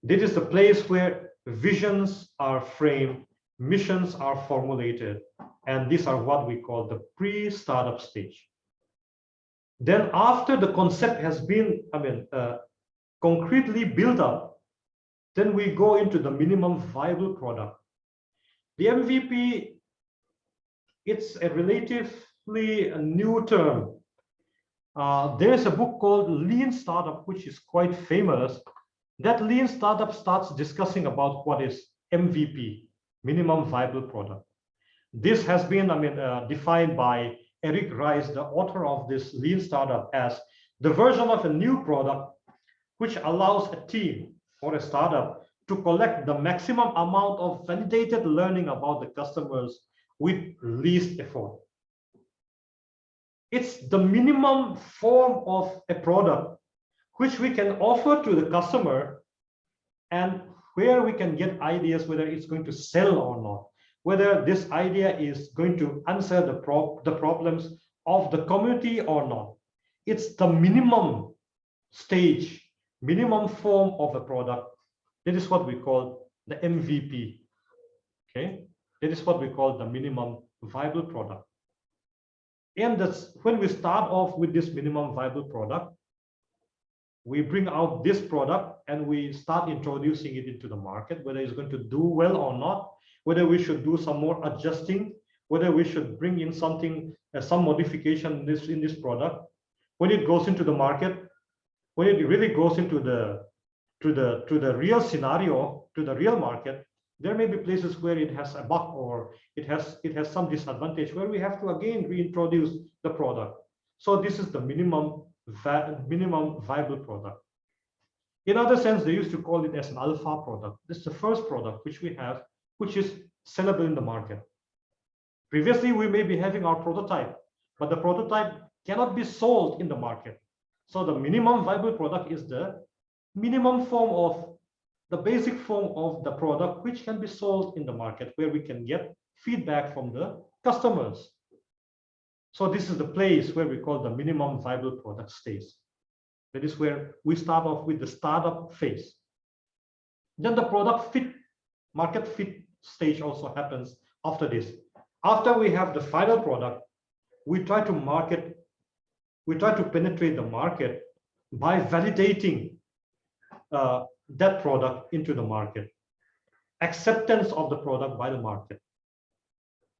This is the place where visions are framed, missions are formulated, and these are what we call the pre-startup stage. Then after the concept has been concretely built up, then we go into the minimum viable product. The MVP, it's a relatively new term. There's a book called Lean Startup, which is quite famous. That Lean Startup starts discussing about what is MVP, minimum viable product. This has been defined by Eric Rice, the author of this Lean Startup, as the version of a new product which allows a team or a startup to collect the maximum amount of validated learning about the customers with least effort. It's the minimum form of a product which we can offer to the customer, and where we can get ideas whether it's going to sell or not, whether this idea is going to answer the problems of the community or not. It's the minimum stage, minimum form of a product. That is what we call the MVP. Okay, that is what we call the minimum viable product. And that's when we start off with this minimum viable product, we bring out this product and we start introducing it into the market, whether it's going to do well or not, whether we should do some more adjusting, whether we should bring in something, some modification in this product. When it goes into the market, when it really goes into the real scenario, to the real market, there may be places where it has a bug or it has some disadvantage where we have to again reintroduce the product. So this is the minimum viable product. In other sense, they used to call it as an alpha product. This is the first product which we have, which is sellable in the market. Previously, we may be having our prototype, but the prototype cannot be sold in the market. So the minimum viable product is the minimum form of the basic form of the product which can be sold in the market, where we can get feedback from the customers. So this is the place where we call the minimum viable product stage. That is where we start off with the startup phase. Then the product fit, market fit stage also happens after this. After we have the final product, we try to penetrate the market by validating that product into the market. Acceptance of the product by the market.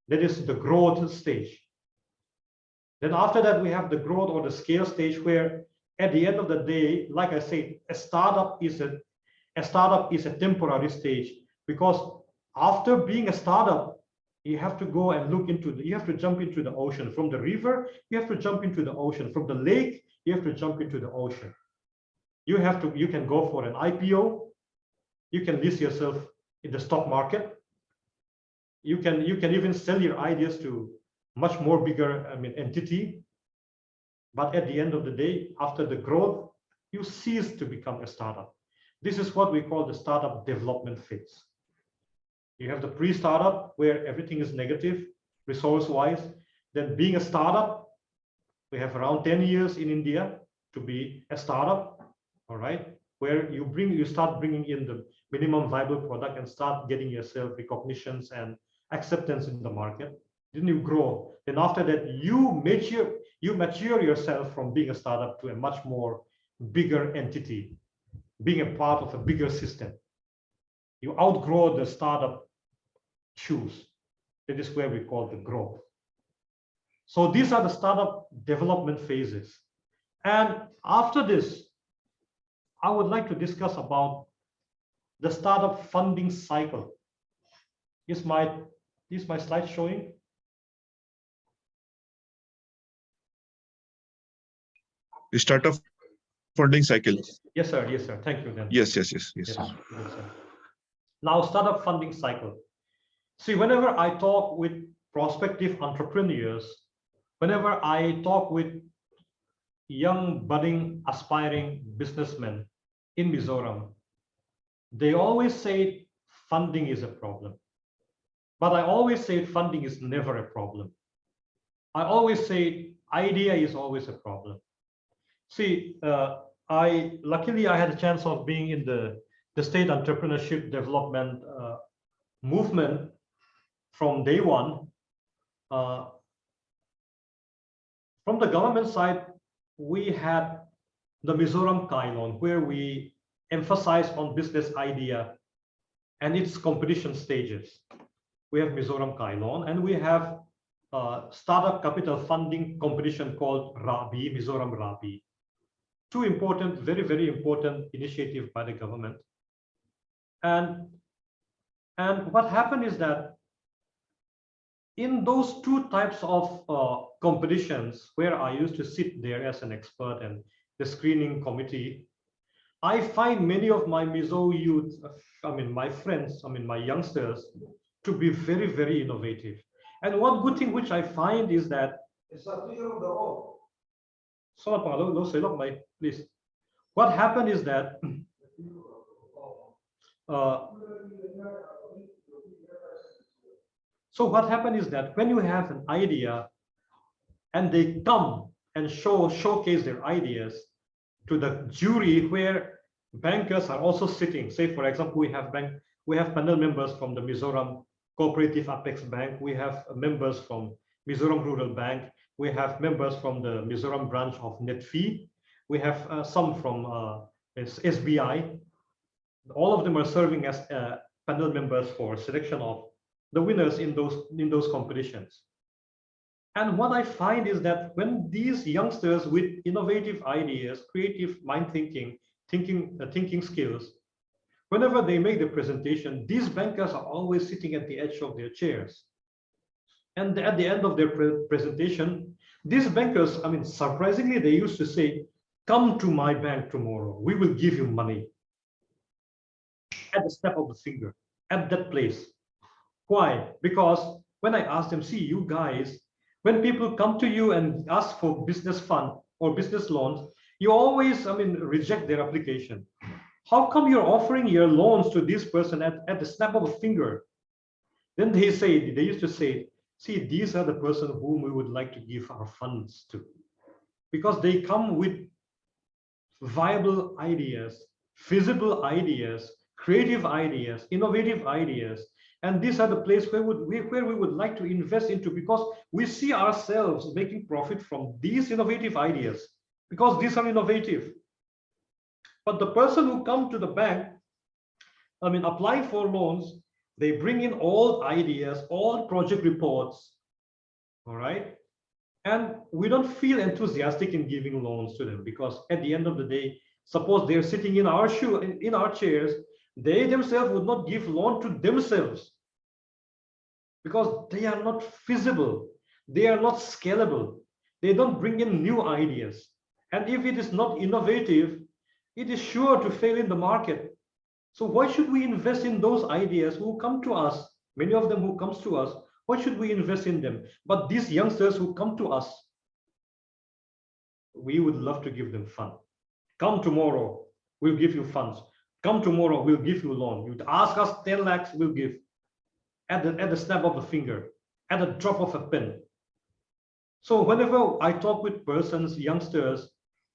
That is the growth stage. Then after that, we have the growth or the scale stage, where at the end of the day, like I said, a startup is a temporary stage, because after being a startup, you have to go and look into you have to jump into the ocean. From the river, you have to jump into the ocean. From the lake, you have to jump into the ocean. You can go for an IPO. You can list yourself in the stock market. You can even sell your ideas to much more bigger, entity. But at the end of the day, after the growth, you cease to become a startup. This is what we call the startup development phase. You have the pre-startup, where everything is negative, resource-wise. Then being a startup, we have around 10 years in India to be a startup, all right? Where you start bringing in the minimum viable product and start getting yourself recognitions and acceptance in the market. Then you grow. Then after that, you mature yourself from being a startup to a much more bigger entity, being a part of a bigger system. You outgrow the startup shoes. That is where we call the growth. So these are the startup development phases. And after this, I would like to discuss about the startup funding cycle. Is my slide showing? The startup funding cycle. Yes, sir. Yes, sir. Thank you. Then. Yes. Yes, sir. Now, startup funding cycle. See, whenever I talk with prospective entrepreneurs, whenever I talk with young, budding, aspiring businessmen in Mizoram, they always say funding is a problem. But I always say funding is never a problem. I always say idea is always a problem. See, luckily I had a chance of being in the state entrepreneurship development movement from day one. From the government side, we had the Mizoram Kailon, where we emphasize on business idea and its competition stages. We have Mizoram Kailon, and we have startup capital funding competition called RABI, Mizoram RABI. Two important, very, very important initiative by the government. And what happened is that in those two types of competitions, where I used to sit there as an expert and the screening committee, I find many of my Mizo youth, my friends, my youngsters, to be very, very innovative. And one good thing which I find is that please. What happened is that when you have an idea and they come and showcase their ideas to the jury, where bankers are also sitting. Say, for example, we have panel members from the Mizoram Cooperative Apex Bank. We have members from Mizoram Rural Bank. We have members from the Mizoram branch of Netfee. We have some from SBI. All of them are serving as panel members for selection of the winners in those competitions. And what I find is that when these youngsters with innovative ideas, creative mind thinking skills, whenever they make the presentation, these bankers are always sitting at the edge of their chairs. And at the end of their presentation, these bankers, I mean, surprisingly, they used to say, "Come to my bank tomorrow. We will give you money." At the snap of the finger, at that place. Why? Because when I asked them, see, you guys, when people come to you and ask for business fund or business loans, you always, I mean, reject their application. How come you're offering your loans to this person at the snap of a finger? Then they used to say, see, these are the person whom we would like to give our funds to, because they come with viable ideas, feasible ideas, creative ideas, innovative ideas. And these are the place where we would like to invest into, because we see ourselves making profit from these innovative ideas, because these are innovative. But the person who come to the bank, I mean, applying for loans, they bring in all ideas, all project reports, all right? And we don't feel enthusiastic in giving loans to them, because at the end of the day, suppose they're sitting in our chairs, they themselves would not give loan to themselves, because they are not feasible, they are not scalable, they don't bring in new ideas. And if it is not innovative, it is sure to fail in the market. So why should we invest in those ideas who come to us, many of them who comes to us? Why should we invest in them? But these youngsters who come to us, we would love to give them fun. Come tomorrow, we'll give you funds. Come tomorrow, we'll give you a loan. You'd ask us 10 lakhs, we'll give. At the snap of a finger, at a drop of a pen. So whenever I talk with persons, youngsters,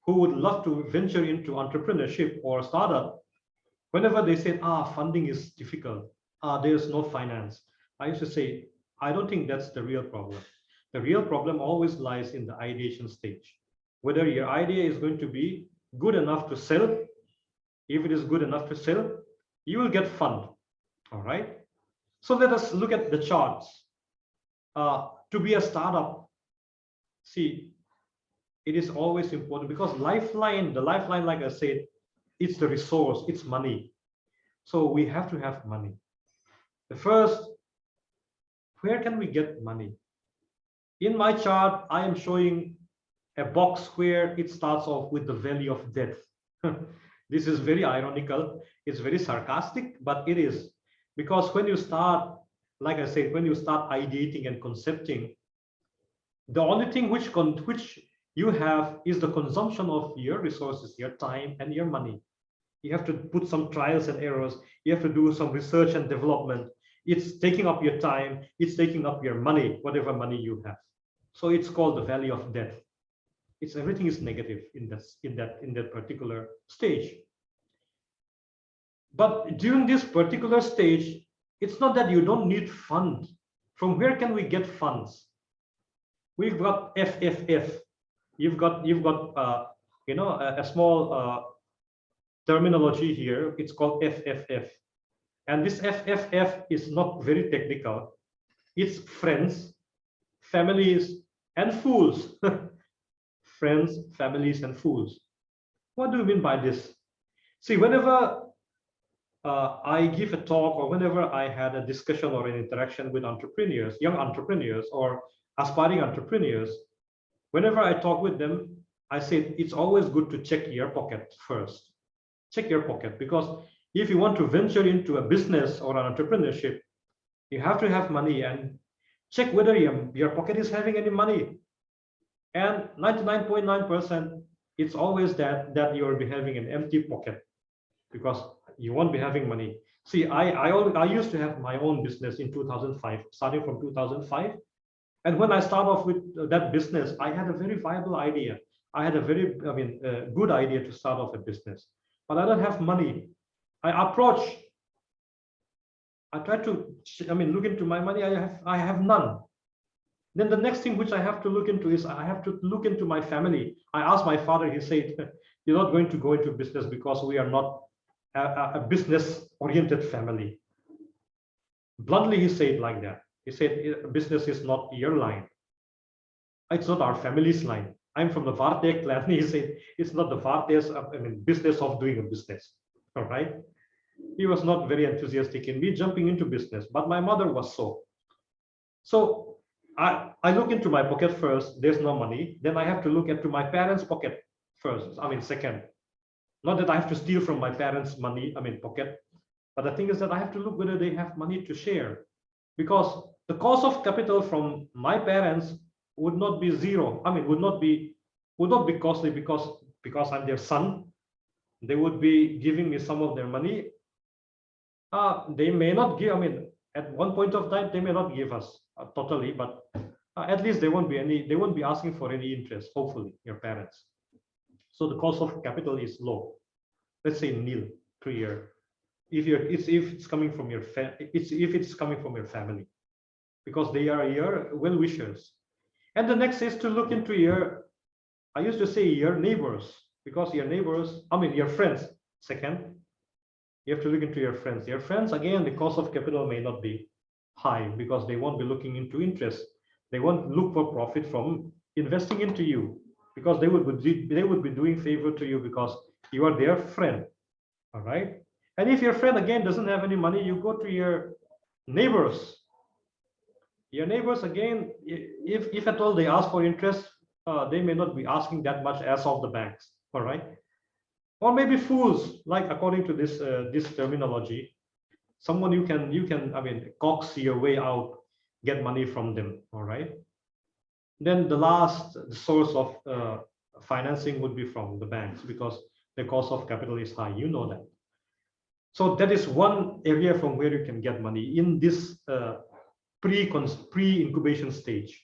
who would love to venture into entrepreneurship or startup, whenever they say, funding is difficult, there's no finance, I used to say, I don't think that's the real problem. The real problem always lies in the ideation stage. Whether your idea is going to be good enough to sell. If it is good enough to sell, you will get fund. All right. So let us look at the charts. To be a startup, see, it is always important, because the lifeline, like I said, it's the resource, it's money. So we have to have money. The first, where can we get money? In my chart, I am showing a box where it starts off with the valley of death. This is very ironical. It's very sarcastic, but it is. Because when you start, like I said, when you start ideating and concepting, the only thing which you have is the consumption of your resources, your time and your money. You have to put some trials and errors. You have to do some research and development. It's taking up your time. It's taking up your money, whatever money you have. So it's called the valley of death. It's everything is negative in that particular stage. But during this particular stage, it's not that you don't need funds. From where can we get funds? We've got FFF. You've got a small terminology here. It's called FFF, and this FFF is not very technical. It's friends, families, and fools. Friends, families, and fools. What do you mean by this? See, whenever I give a talk, or whenever I had a discussion or an interaction with entrepreneurs, young entrepreneurs or aspiring entrepreneurs, whenever I talk with them, I say it's always good to check your pocket first. Check your pocket, because if you want to venture into a business or an entrepreneurship, you have to have money, and check whether your pocket is having any money. And 99.9%, it's always that you will be having an empty pocket, because you won't be having money. See, I used to have my own business in 2005, starting from 2005. And when I start off with that business, I had a very viable idea. I had a very, good idea to start off a business, but I don't have money. I try to, look into my money. I have none. Then the next thing which I have to look into is I have to look into my family. I asked my father, he said, you're not going to go into business because we are not a business-oriented family. Bluntly, he said like that. He said, business is not your line. It's not our family's line. I'm from the Varte clan. He said, it's not the Varte's business of doing a business. All right. He was not very enthusiastic in me jumping into business, but my mother was so. So I look into my pocket first. There's no money. Then I have to look into my parents' pocket first. Second. Not that I have to steal from my parents' money, pocket. But the thing is that I have to look whether they have money to share, because the cost of capital from my parents would not be zero. Would not be costly because I'm their son. They would be giving me some of their money. They may not give. At one point of time, they may not give us totally, but at least they won't be asking for any interest. Hopefully, your parents. So the cost of capital is low. Let's say nil per year. If it's coming from your family, because they are your well-wishers. And the next is to look into your, I used to say your neighbors, because your neighbors, your friends. Second, you have to look into your friends. Your friends, again, the cost of capital may not be high because they won't be looking into interest. They won't look for profit from investing into you, because they would be doing favor to you because you are their friend. All right. And if your friend again doesn't have any money, you go to your neighbors. Your neighbors again, if at all they ask for interest, they may not be asking that much as of the banks. All right. Or maybe fools, like according to this terminology, someone you can coax your way out, get money from them. All right. Then the last source of financing would be from the banks, because the cost of capital is high. You know that. So that is one area from where you can get money in this pre-incubation stage.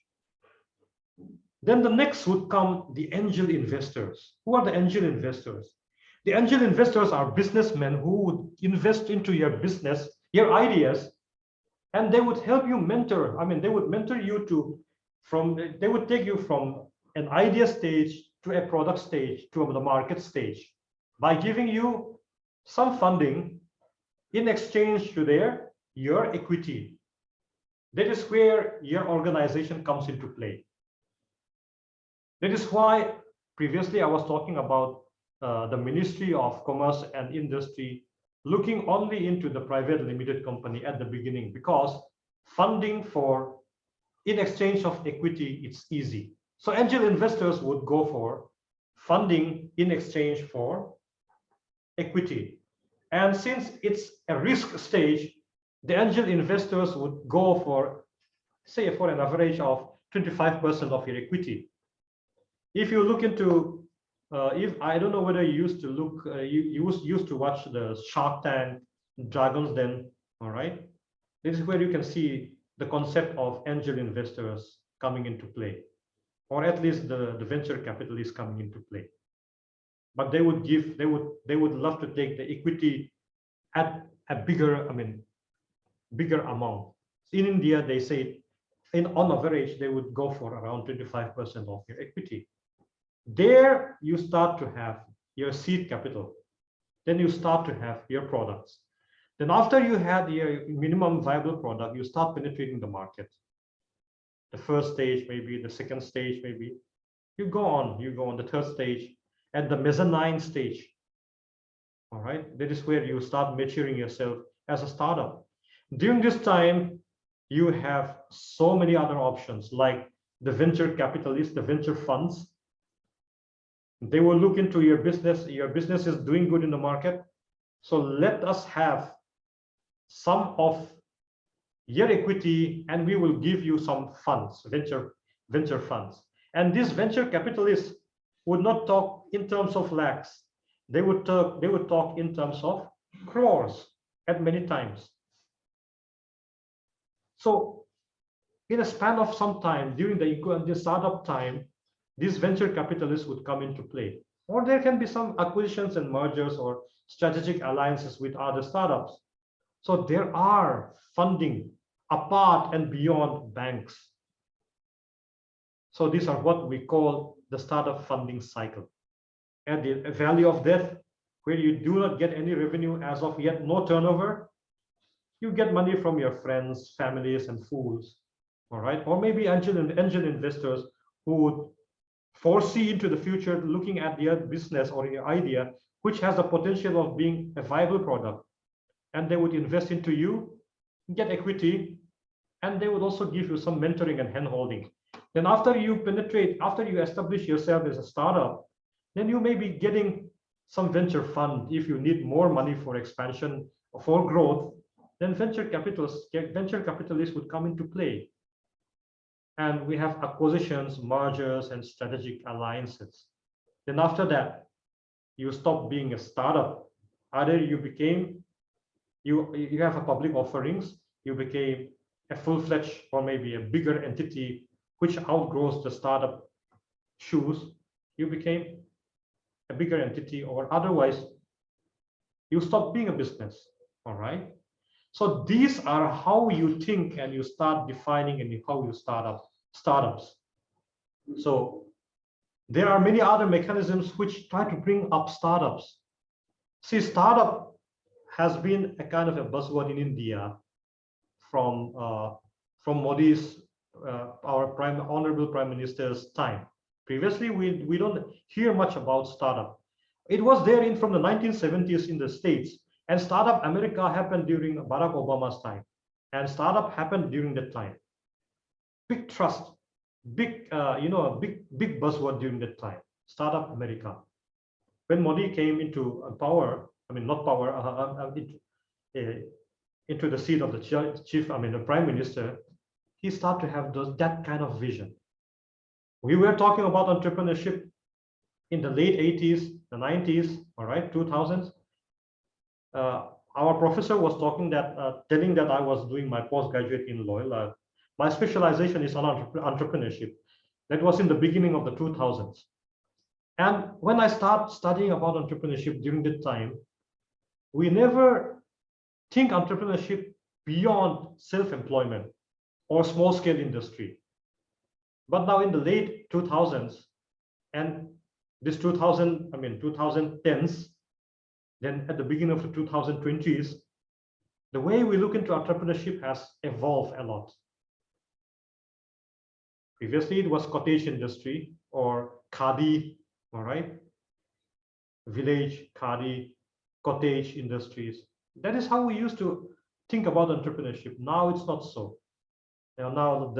Then the next would come the angel investors. Who are the angel investors? The angel investors are businessmen who would invest into your business, your ideas, and they would help you mentor. They would mentor you they would take you from an idea stage to a product stage to the market stage by giving you some funding in exchange to your equity. That is where your organization comes into play. That is why previously I was talking about the Ministry of Commerce and Industry looking only into the private limited company at the beginning, because funding in exchange of equity, it's easy. So angel investors would go for funding in exchange for equity. And since it's a risk stage, the angel investors would go for, say, for an average of 25% of your equity. If you look into, if I don't know whether you used to look, you used to watch the Shark Tank, Dragon's Den, all right? This is where you can see the concept of angel investors coming into play, or at least the venture capitalists coming into play. But they would love to take the equity at a bigger amount. In India, they say on average, they would go for around 25% of your equity. There you start to have your seed capital. Then you start to have your products. Then after you had your minimum viable product, you start penetrating the market. The first stage, maybe the second stage, maybe you go on the third stage, at the mezzanine stage. All right, that is where you start maturing yourself as a startup. During this time, you have so many other options, like the venture capitalists, the venture funds. They will look into your business. Your business is doing good in the market, so let us have some of your equity and we will give you some funds, venture funds. And these venture capitalists would not talk in terms of lakhs. They would talk in terms of crores at many times. So in a span of some time during the startup time, these venture capitalists would come into play. Or there can be some acquisitions and mergers or strategic alliances with other startups. So there are funding apart and beyond banks. So these are what we call the startup funding cycle. At the valley of death, where you do not get any revenue as of yet, no turnover, You get money from your friends, families, and fools, all right? Or maybe angel investors who would foresee into the future, looking at your business or your idea, which has the potential of being a viable product. And they would invest into you, get equity, and they would also give you some mentoring and hand-holding. Then after you penetrate, after you establish yourself as a startup, then you may be getting some venture fund if you need more money for expansion or for growth. Then venture capitalists would come into play. And we have acquisitions, mergers, and strategic alliances. Then after that, you stop being a startup. Either you became, you have a public offerings, you became a full-fledged or maybe a bigger entity which outgrows the startup shoes. You became a bigger entity, or otherwise you stop being a business. All right. So these are how you think, and you start defining and how you startups. So there are many other mechanisms which try to bring up startups. See, startup has been a kind of a buzzword in India from Modi's, our honorable Prime Minister's time. Previously, we don't hear much about startup. It was there from the 1970s in the States, and Startup America happened during Barack Obama's time, and startup happened during that time. Big trust, big big buzzword during that time. Startup America. When Modi came into power, I mean not power, into the seat of the the Prime Minister, he started to have that kind of vision. We were talking about entrepreneurship in the late 80s, the 90s, all right, 2000s. Our professor was telling that I was doing my postgraduate in Loyola. My specialization is on entrepreneurship. That was in the beginning of the 2000s. And when I start studying about entrepreneurship during that time, we never think entrepreneurship beyond self-employment or small-scale industry. But now in the late 2000s and this 2010s, then at the beginning of the 2020s, the way we look into entrepreneurship has evolved a lot. Previously, it was cottage industry or khadi, all right? Village, khadi, cottage industries. That is how we used to think about entrepreneurship. Now it's not so. Now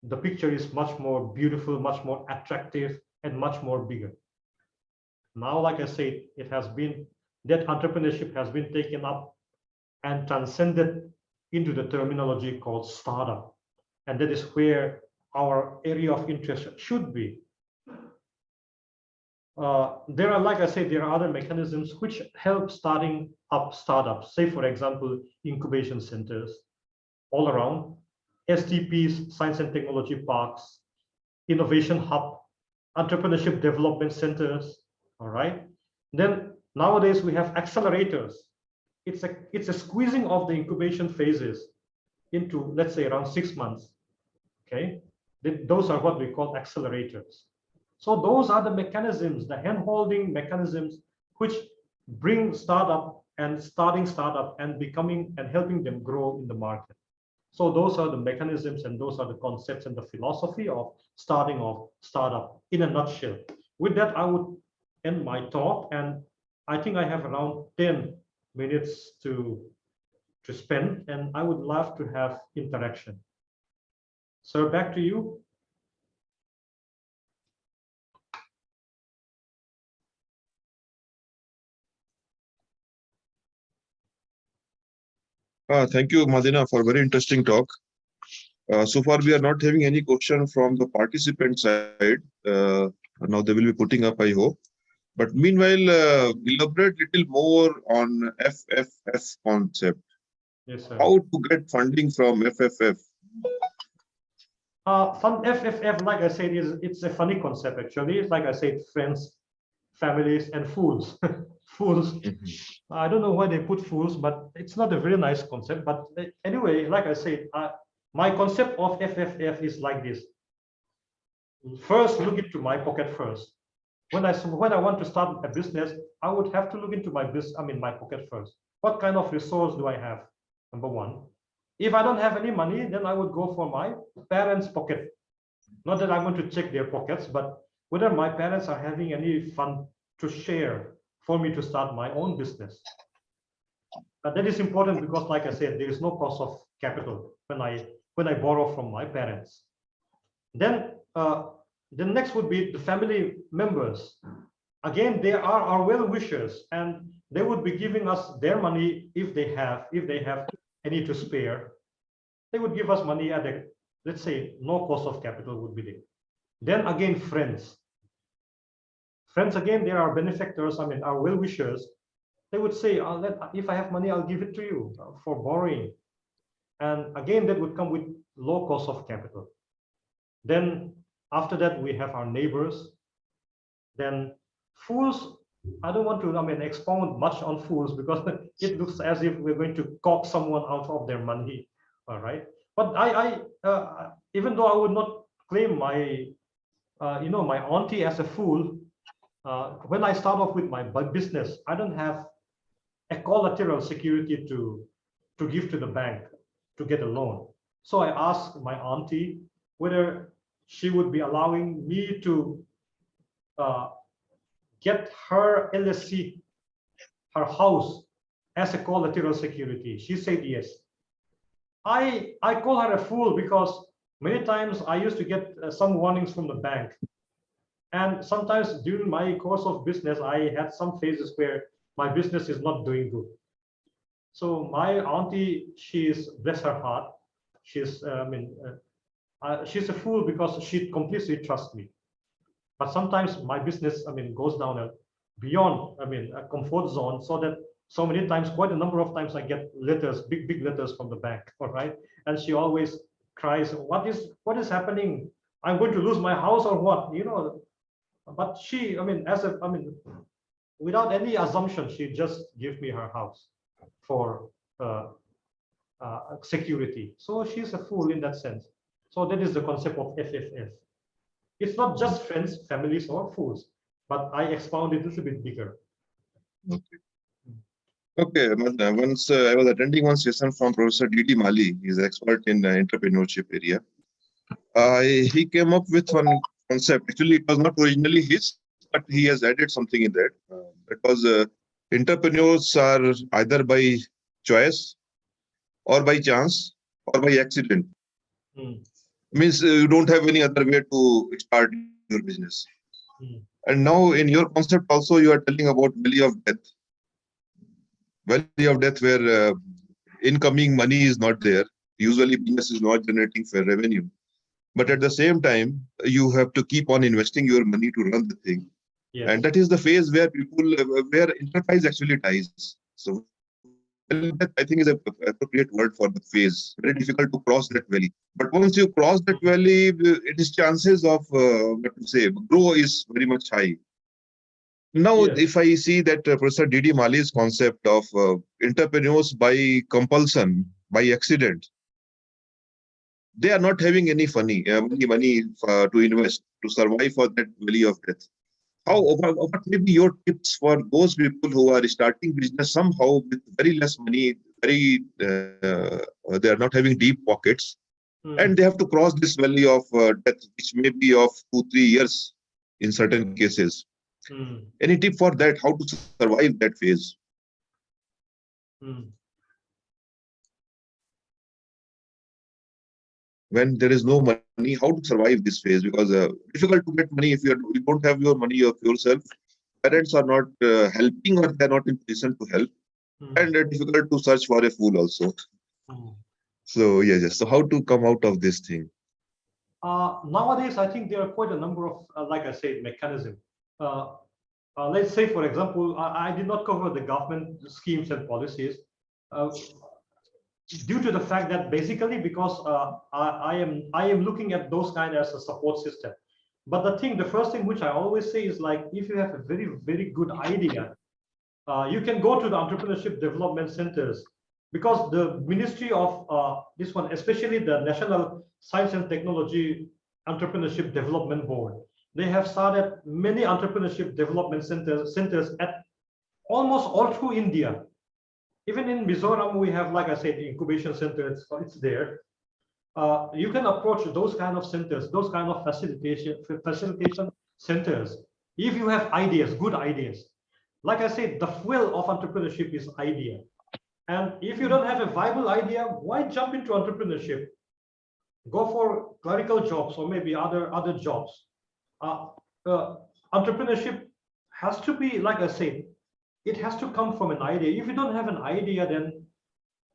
the picture is much more beautiful, much more attractive, and much more bigger. Now, like I said, that entrepreneurship has been taken up and transcended into the terminology called startup. And that is where our area of interest should be. There are, like I said, there are other mechanisms which help starting up startups. Say, for example, incubation centers all around, STPs, science and technology parks, innovation hub, entrepreneurship development centers. All right. Then nowadays we have accelerators. It's a squeezing of the incubation phases into, let's say, around 6 months. Okay. Those are what we call accelerators. So those are the mechanisms, the hand-holding mechanisms, which bring startup and starting startup and becoming and helping them grow in the market. So those are the mechanisms and those are the concepts and the philosophy of starting off startup in a nutshell. With that, I would end my talk, and I think I have around 10 minutes to spend, and I would love to have interaction. So back to you. Thank you, Madina, for very interesting talk. So far, we are not having any question from the participant side. Now they will be putting up, I hope. But meanwhile, elaborate little more on FFF concept. Yes, sir. How to get funding from FFF? Fund FFF, like I said, it's a funny concept actually. It's like I said, friends, families, and fools. Fools. I don't know why they put fools, but it's not a very nice concept. But anyway, like I said, my concept of FFF is like this. First, look into my pocket first. When I want to start a business, I would have to look into my pocket first. What kind of resource do I have? number one. If I don't have any money, then I would go for my parents' pocket. Not that I'm going to check their pockets, but whether my parents are having any fund to share for me to start my own business. That is important because, like I said, there is no cost of capital when I borrow from my parents. Then the next would be the family members. Again, they are our well-wishers, and they would be giving us their money if they have any to spare. They would give us money at a, let's say, no cost of capital would be there. Then again, friends. Friends, again, they are benefactors, I mean, our well-wishers. They would say, if I have money, I'll give it to you for borrowing. And again, that would come with low cost of capital. Then after that, we have our neighbors. Then fools, I don't want to, I mean, expound much on fools because it looks as if we're going to cock someone out of their money. All right. But even though I would not claim my, my auntie as a fool, when I start off with my business, I don't have a collateral security to give to the bank to get a loan. So I asked my auntie whether she would be allowing me to get her LSC, her house, as a collateral security. She said yes. I call her a fool because many times I used to get some warnings from the bank. And sometimes during my course of business, I had some phases where my business is not doing good. So my auntie, she is, bless her heart, she's, she's a fool because she completely trusts me. But sometimes my business, goes down beyond, a comfort zone, so that so many times, quite a number of times, I get letters, big letters from the bank. All right, and she always cries, "What is happening? I'm going to lose my house or what?" But she, without any assumption, she just gives me her house for security. So she's a fool in that sense. So that is the concept of FFF. It's not just friends, families, or fools, but I expound it a little bit bigger. Okay. Once I was attending one session from Professor D.D. Mali. He's an expert in entrepreneurship area. He came up with one concept. Actually, it was not originally his, but he has added something in that. Because entrepreneurs are either by choice, or by chance, or by accident. Means you don't have any other way to start your business. And now in your concept also, you are telling about valley of death. Valley of death where incoming money is not there. Usually business is not generating fair revenue. But at the same time, you have to keep on investing your money to run the thing. Yes. And that is the phase where where enterprise actually dies. So that I think is an appropriate word for the phase. Very difficult to cross that valley. But once you cross that valley, it is chances of grow is very much high. Now, yes. If I see that Professor D.D. Mali's concept of entrepreneurs by compulsion, by accident, they are not having any money to invest to survive for that valley of death. What may be your tips for those people who are starting business somehow with very less money, they are not having deep pockets, and they have to cross this valley of death, which may be of 2-3 years in certain cases. Any tip for that? How to survive that phase? When there is no money, how to survive this phase? Because difficult to get money if you don't have your money of yourself. Parents are not helping, or they are not in position to help, and difficult to search for a fool also. So yes. So how to come out of this thing? Nowadays, I think there are quite a number of, like I said, mechanisms. Let's say, for example, I did not cover the government schemes and policies. Due to the fact that basically because I am looking at those kind as a support system. But the first thing which I always say is, like, if you have a very, very good idea, you can go to the entrepreneurship development centers, because the Ministry of this one, especially the National Science and Technology Entrepreneurship Development Board, they have started many entrepreneurship development centers at almost all through India. Even in Mizoram, we have, like I said, the incubation center, it's there. You can approach those kind of centers, those kind of facilitation centers. If you have ideas, good ideas, like I said, the fuel of entrepreneurship is idea. And if you don't have a viable idea, why jump into entrepreneurship? Go for clerical jobs or maybe other jobs. Entrepreneurship has to be, like I said, it has to come from an idea. If you don't have an idea, then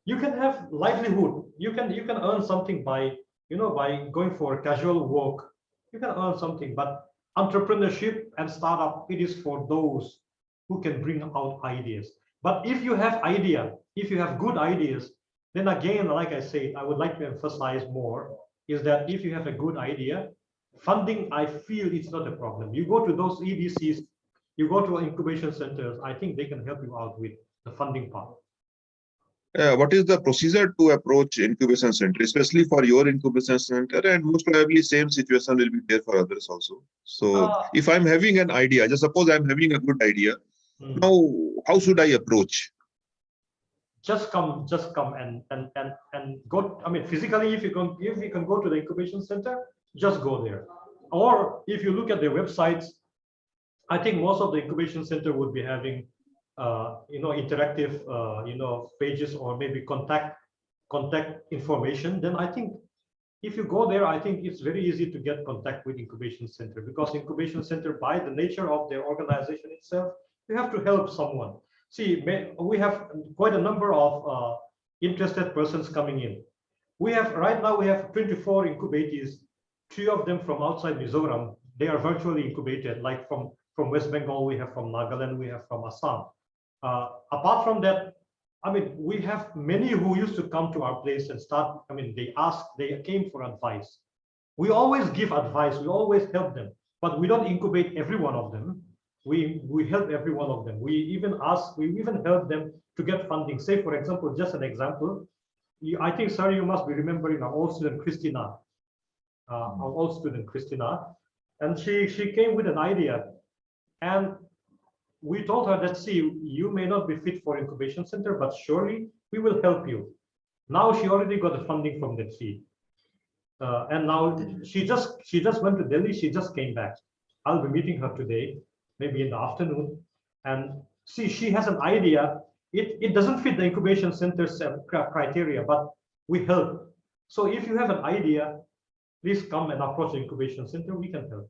you can have livelihood. You can earn something by by going for casual work. You can earn something, but entrepreneurship and startup, it is for those who can bring out ideas. But if you have idea, if you have good ideas, then again, like I said, I would like to emphasize more is that if you have a good idea, funding, I feel it's not a problem. You go to those EDCs, you go to incubation centers, I think they can help you out with the funding part. What is the procedure to approach incubation center, especially for your incubation center, and most probably same situation will be there for others also. So if I'm having an idea, just suppose I'm having a good idea, now how should I approach? Just come and go. I mean, physically, if you can go to the incubation center, just go there. Or if you look at their websites, I think most of the incubation center would be having interactive pages or maybe contact information. Then I think if you go there, I think it's very easy to get contact with incubation center, because incubation center, by the nature of their organization itself, you have to help someone. See, we have quite a number of interested persons coming in. We have right now, we have 24 incubatees, 3 of them from outside Mizoram. They are virtually incubated, like from West Bengal, we have from Nagaland, we have from Assam. Apart from that, I mean, we have many who used to come to our place and start, I mean, they came for advice. We always give advice, we always help them, but we don't incubate every one of them. We help every one of them. We even help them to get funding. Say, for example, just an example, I think, sir, you must be remembering our old student, Christina, and she came with an idea, and we told her that, see, you may not be fit for incubation center, but surely we will help you. Now she already got the funding from that fee. And now she just went to Delhi, she just came back. I'll be meeting her today, maybe in the afternoon. And see, she has an idea. It doesn't fit the incubation center's criteria, but we help. So if you have an idea, please come and approach the incubation center, we can help.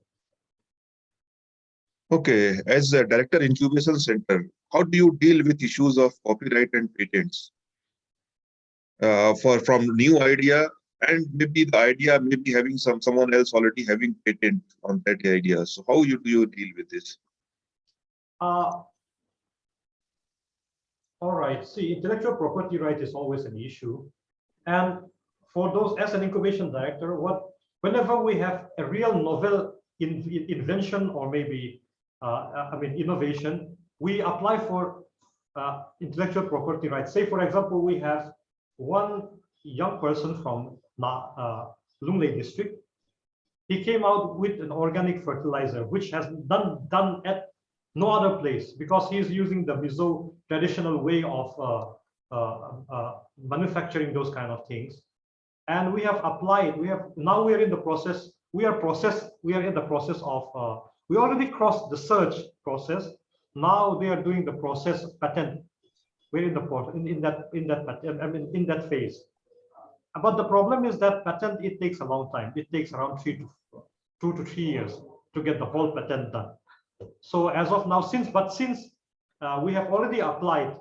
Okay, as a director incubation center, how do you deal with issues of copyright and patents from new idea, and maybe the idea maybe having someone else already having patent on that idea? So how do you deal with this? All right. See, intellectual property right is always an issue, and for those, as an incubation director, whenever we have a real novel invention or maybe innovation, we apply for intellectual property rights. Say, for example, we have one young person from Lunglei district. He came out with an organic fertilizer, which has done at no other place, because he's using the Mizo traditional way of manufacturing those kind of things. And we have applied. We are in the process. We are in the process of. We already crossed the search process. Now they are doing the process patent. We're in that phase. But the problem is that patent, it takes a long time. It takes around 2 to 3 years to get the whole patent done. So as of now, since we have already applied,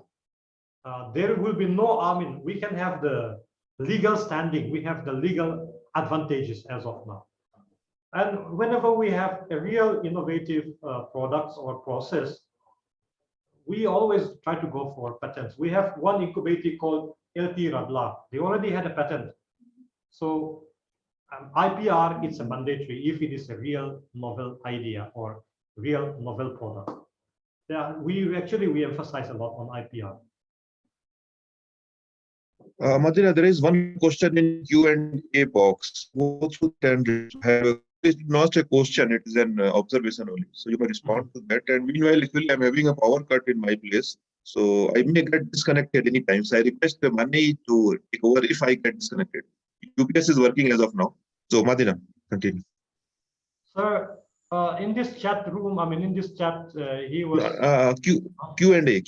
there will be no, we can have the legal standing. We have the legal advantages as of now. And whenever we have a real innovative products or process, we always try to go for patents. We have one incubator called LT Radla. They already had a patent. So IPR, it's a mandatory if it is a real novel idea or real novel product. Yeah, we emphasize a lot on IPR. Madina, there is one question in Q&A box. It's not a question, it is an observation only. So you can respond to that. And meanwhile, I'm having a power cut in my place. So I may get disconnected anytime. So I request the money to take over if I get disconnected. UPS is working as of now. So Madina, continue. Sir, in this chat room, I mean, in this chat, he was. Q&A.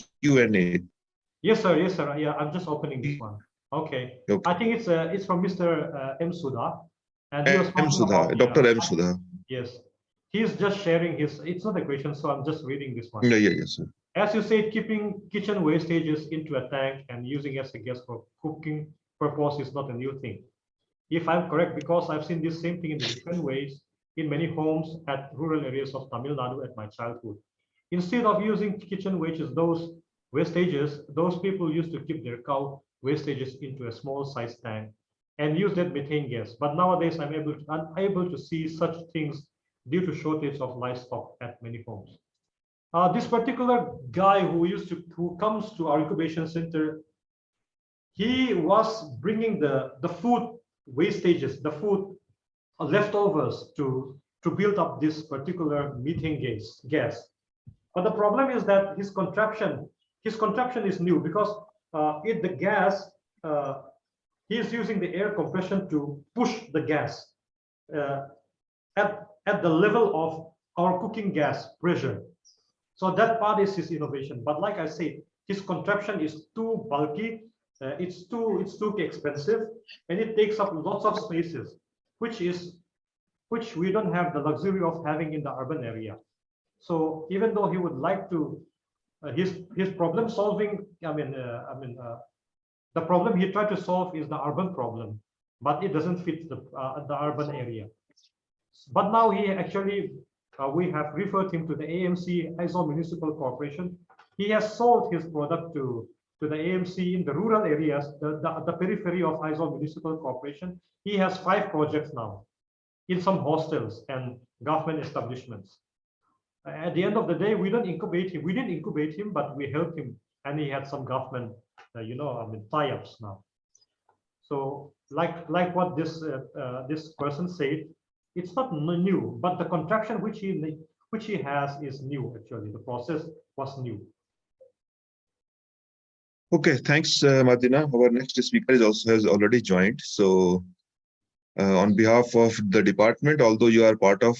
Yes, sir. Yes, sir. Yeah, I'm just opening this one. Okay. Okay. I think it's from Mr. M. Sudha, and he was M. talking Sudha, about, Dr. M. Sudha. Yes, he's just sharing his. It's not a question, so I'm just reading this one. Yeah, yes, sir. As you said, keeping kitchen wastages into a tank and using as a gas for cooking purpose is not a new thing. If I'm correct, because I've seen this same thing in different ways in many homes at rural areas of Tamil Nadu at my childhood. Instead of using kitchen those wastages, those people used to keep their cow wastages into a small size tank and use that methane gas. But nowadays, I'm unable to see such things due to shortage of livestock at many homes. This particular guy who comes to our incubation center, he was bringing the food wastages, the food leftovers to build up this particular methane gas. But the problem is that his contraption is new because the gas, he is using the air compression to push the gas uh, at the level of our cooking gas pressure. So that part is his innovation. But like I said, his contraption is too bulky, it's too expensive, and it takes up lots of spaces, which we don't have the luxury of having in the urban area. So even though he would like to, his problem solving, the problem he tried to solve is the urban problem, but it doesn't fit the urban area. But now he actually, we have referred him to the AMC, Aizawl Municipal Corporation. He has sold his product to the AMC in the rural areas, the periphery of Aizawl Municipal Corporation. He has 5 projects now in some hostels and government establishments. At the end of the day, we don't incubate him. We didn't incubate him, but we helped him, and he had some government, tie-ups now. So, like what this person said, it's not new, but the contraption which he has is new. Actually, the process was new. Okay, thanks, Madina. Our next speaker has already joined. So, on behalf of the department, although you are part of